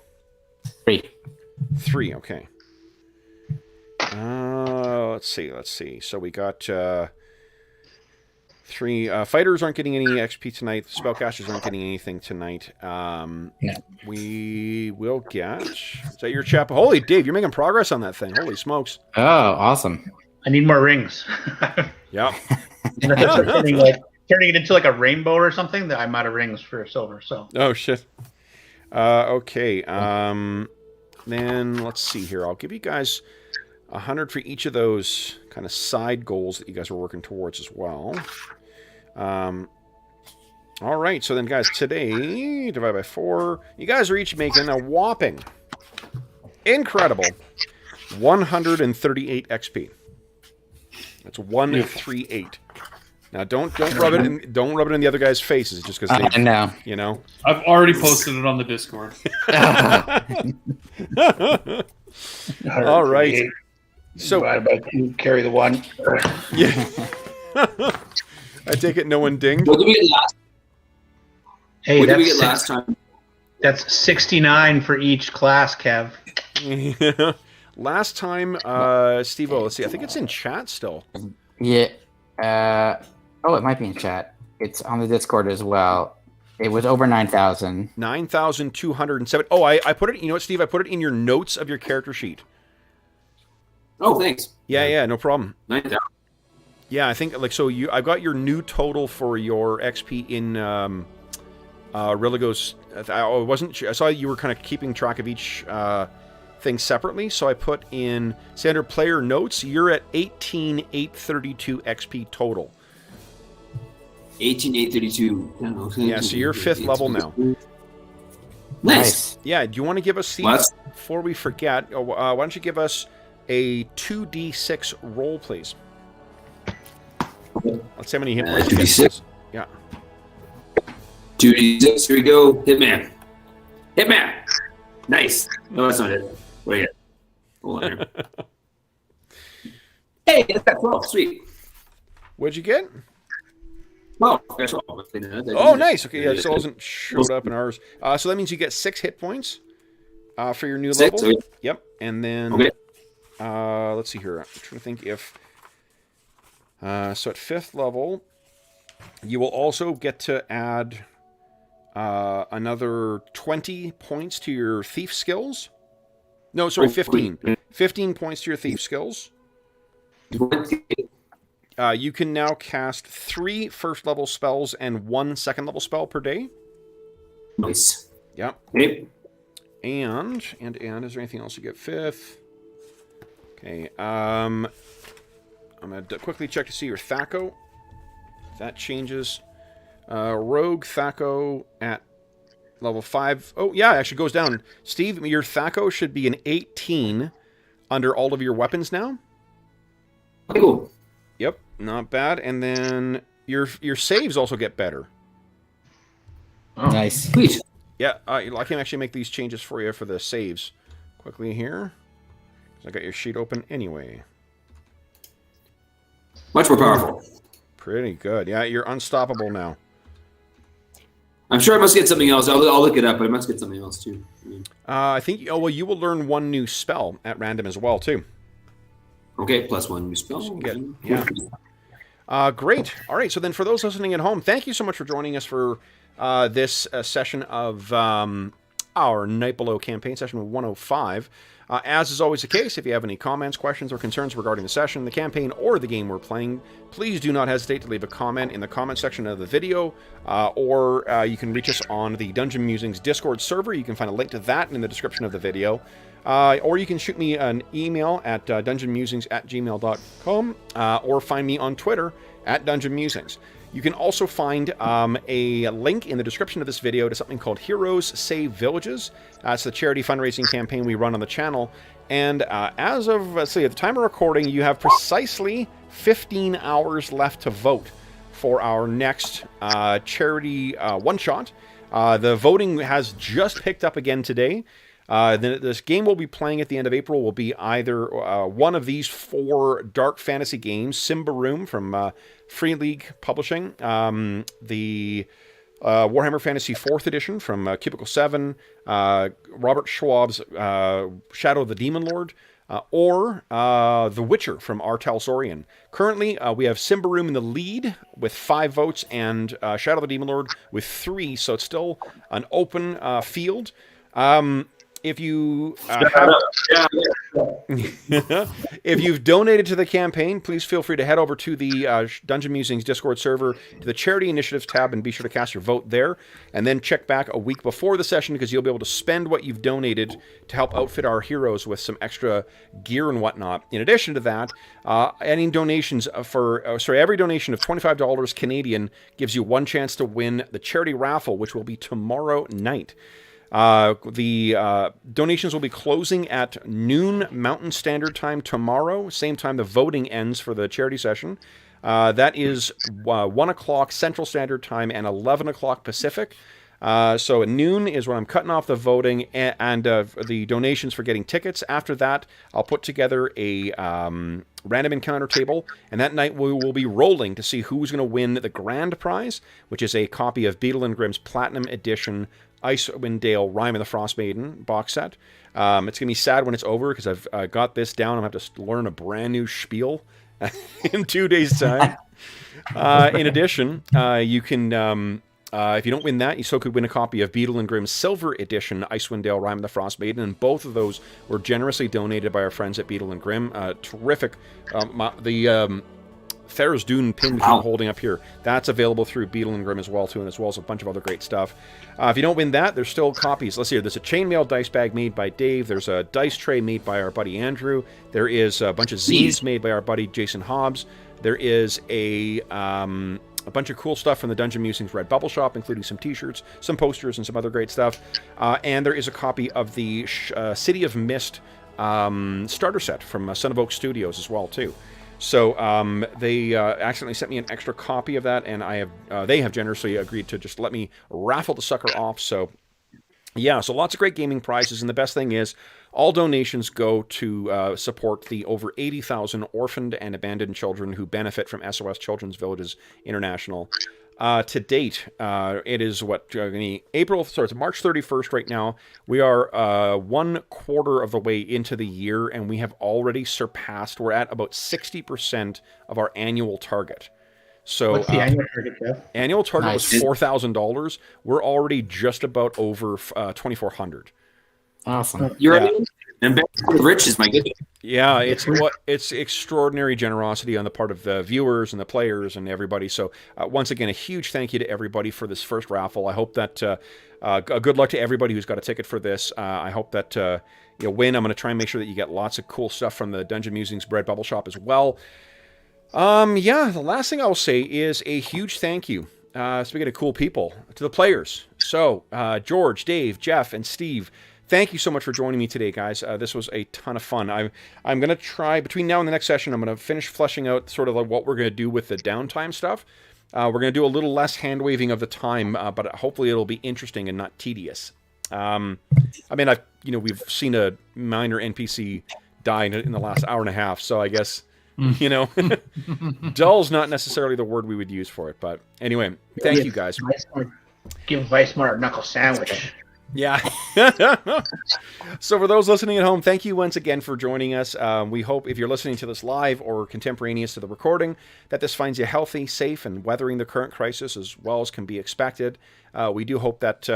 3, okay. Let's see. So we got 3 fighters aren't getting any XP tonight. Spellcasters aren't getting anything tonight. We will get... Is that your chap? Holy, Dave, you're making progress on that thing. Holy smokes. Oh, awesome. I need more rings. Yeah. And if I start turning it into like a rainbow or something, that I'm out of rings for silver. So. Oh shit. Okay. Then let's see here. I'll give you guys 100 for each of those kind of side goals that you guys are working towards as well. All right. So then, guys, today divide by 4. You guys are each making a whopping, incredible 138 XP. That's 138. Now don't rub it in the other guys' faces just because they know. I've already posted it on the Discord. All right. So you carry the 1. Yeah. I take it no one dinged. What did we get last? Hey, what did we get last time? That's 69 for each class, Kev. Yeah. Last time, Steve-O, let's see. I think it's in chat still. Yeah. It might be in chat. It's on the Discord as well. It was over 9,000. 9,207. Oh, I put it. You know what, Steve? I put it in your notes of your character sheet. Oh, thanks. Yeah, no problem. 9,000. Yeah, I think I've got your new total for your XP in Rilligo's. I saw you were kind of keeping track of each thing separately, so I put in standard player notes. You're at 18,832 XP total. 18,832. Yeah, so you're 5th level now. Nice. Yeah, do you want to give us, Steve, before we forget, why don't you give us a 2d6 roll, please? Let's see how many hit points you get. 2d6? Yeah. 2d6, here we go. Hitman. Nice. No, that's not it. Wait. Hold on here. Hey, it's got 12. Sweet. What'd you get? Oh, that's all. Oh, nice. Okay, yeah, it still hasn't showed up in ours. So that means you get 6 hit points for your new level. Okay. Yep. And then, okay. Let's see here. I'm trying to think if... so at 5th level, You will also get to add another 20 points to your thief skills. No, sorry, 15. 15 points to your thief skills. You can now cast 3 first-level spells and 1 second-level spell per day. Nice. Yep. Okay. And is there anything else you get 5th? Okay. I'm going to quickly check to see your Thaco. That changes. Rogue Thaco at level 5. Oh, yeah, it actually goes down. Steve, your Thaco should be an 18 under all of your weapons now. Cool. Yep, not bad. And then your saves also get better. Oh. Nice. Sweet. Yeah, I can actually make these changes for you for the saves quickly here. I got your sheet open anyway. Much more powerful. Pretty good. Yeah, you're unstoppable now. I'm sure I must get something else. I'll look it up, but I must get something else too. I think. Oh well, you will learn 1 new spell at random as well too. Okay, +1 new spell. Yeah. Great. All right. So then, for those listening at home, thank you so much for joining us for this session of our Night Below campaign, session 105. As is always the case, if you have any comments, questions, or concerns regarding the session, the campaign, or the game we're playing, please do not hesitate to leave a comment in the comment section of the video, or you can reach us on the Dungeon Musings Discord server. You can find a link to that in the description of the video. Or you can shoot me an email at dungeonmusings@gmail.com, or find me on Twitter at Dungeon Musings. You can also find a link in the description of this video to something called Heroes Save Villages. It's the charity fundraising campaign we run on the channel. And as of, let's see, at the time of recording, you have precisely 15 hours left to vote for our next charity one-shot. The voting has just picked up again today. This game we'll be playing at the end of April will be either one of these 4 dark fantasy games: Symbaroum from Free League Publishing, the Warhammer Fantasy 4th Edition from Cubicle 7, Robert Schwab's Shadow of the Demon Lord, or The Witcher from R. Talsorian. Currently, we have Symbaroum in the lead with 5 votes and Shadow of the Demon Lord with 3, so it's still an open field. If you if you've donated to the campaign, please feel free to head over to the Dungeon Musings Discord server, to the Charity Initiatives tab, and be sure to cast your vote there. And then check back a week before the session, because you'll be able to spend what you've donated to help outfit our heroes with some extra gear and whatnot. In addition to that, any donations every donation of $25 Canadian gives you 1 chance to win the charity raffle, which will be tomorrow night. The donations will be closing at noon Mountain Standard Time tomorrow, same time the voting ends for the charity session. That is 1 o'clock Central Standard Time and 11 o'clock Pacific. So at noon is when I'm cutting off the voting and the donations for getting tickets. After that, I'll put together a random encounter table, and that night we will be rolling to see who's going to win the grand prize, which is a copy of Beetle and Grimm's Platinum Edition Icewind Dale Rime of the Frost Maiden box set. It's going to be sad when it's over, because I've got this down. I'm going to have to learn a brand new spiel in 2 days' time. In addition, you can... if you don't win that, you still could win a copy of Beetle and Grimm's Silver Edition Icewind Dale Rime of the Frost Maiden, and both of those were generously donated by our friends at Beetle and Grimm. Terrific. The Thera's Dune pin which I'm holding up here, that's available through Beetle and Grimm as well, too, and as well as a bunch of other great stuff. If you don't win that, there's still copies. Let's see here. There's a chainmail dice bag made by Dave. There's a dice tray made by our buddy Andrew. There is a bunch of zines made by our buddy Jason Hobbs. There is a bunch of cool stuff from the Dungeon Musings Red Bubble Shop, including some t-shirts, some posters, and some other great stuff. And there is a copy of the City of Mist starter set from Son of Oak Studios as well, too. So they accidentally sent me an extra copy of that, and they have generously agreed to just let me raffle the sucker off. So yeah, so lots of great gaming prizes, and the best thing is all donations go to support the over 80,000 orphaned and abandoned children who benefit from SOS Children's Villages International. To date, it is April, so it's March 31st right now. We are 1/4 of the way into the year, and we have already surpassed, we're at about 60% of our annual target. So What's the annual target, Jeff? annual target was Nice. $4,000. We're already just about over 2,400. Awesome. You're Yeah. and back to the riches, my goodness. Yeah, it's extraordinary generosity on the part of the viewers and the players and everybody. So once again, a huge thank you to everybody for this first raffle. I hope that good luck to everybody who's got a ticket for this. I hope that you win. I'm going to try and make sure that you get lots of cool stuff from the Dungeon Musings Bread Bubble Shop as well. Yeah, the last thing I will say is a huge thank you. Speaking of cool people, to the players. So George, Dave, Jeff, and Steve. Thank you so much for joining me today, guys. This was a ton of fun. I'm going to try, between now and the next session, I'm going to finish fleshing out sort of like what we're going to do with the downtime stuff. We're going to do a little less hand-waving of the time, but hopefully it'll be interesting and not tedious. I mean, we've seen a minor NPC die in the last hour and a half, so I guess, dull's not necessarily the word we would use for it. But anyway, thank you, guys. Give Weissmar a knuckle sandwich. Yeah. So for those listening at home, thank you once again for joining us. We hope if you're listening to this live or contemporaneous to the recording, that this finds you healthy, safe, and weathering the current crisis as well as can be expected. We do hope that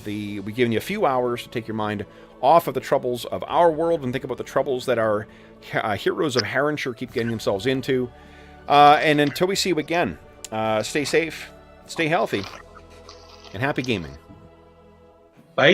we've given you a few hours to take your mind off of the troubles of our world and think about the troubles that our heroes of Heronshire keep getting themselves into. And until we see you again, stay safe, stay healthy, and happy gaming. Bye.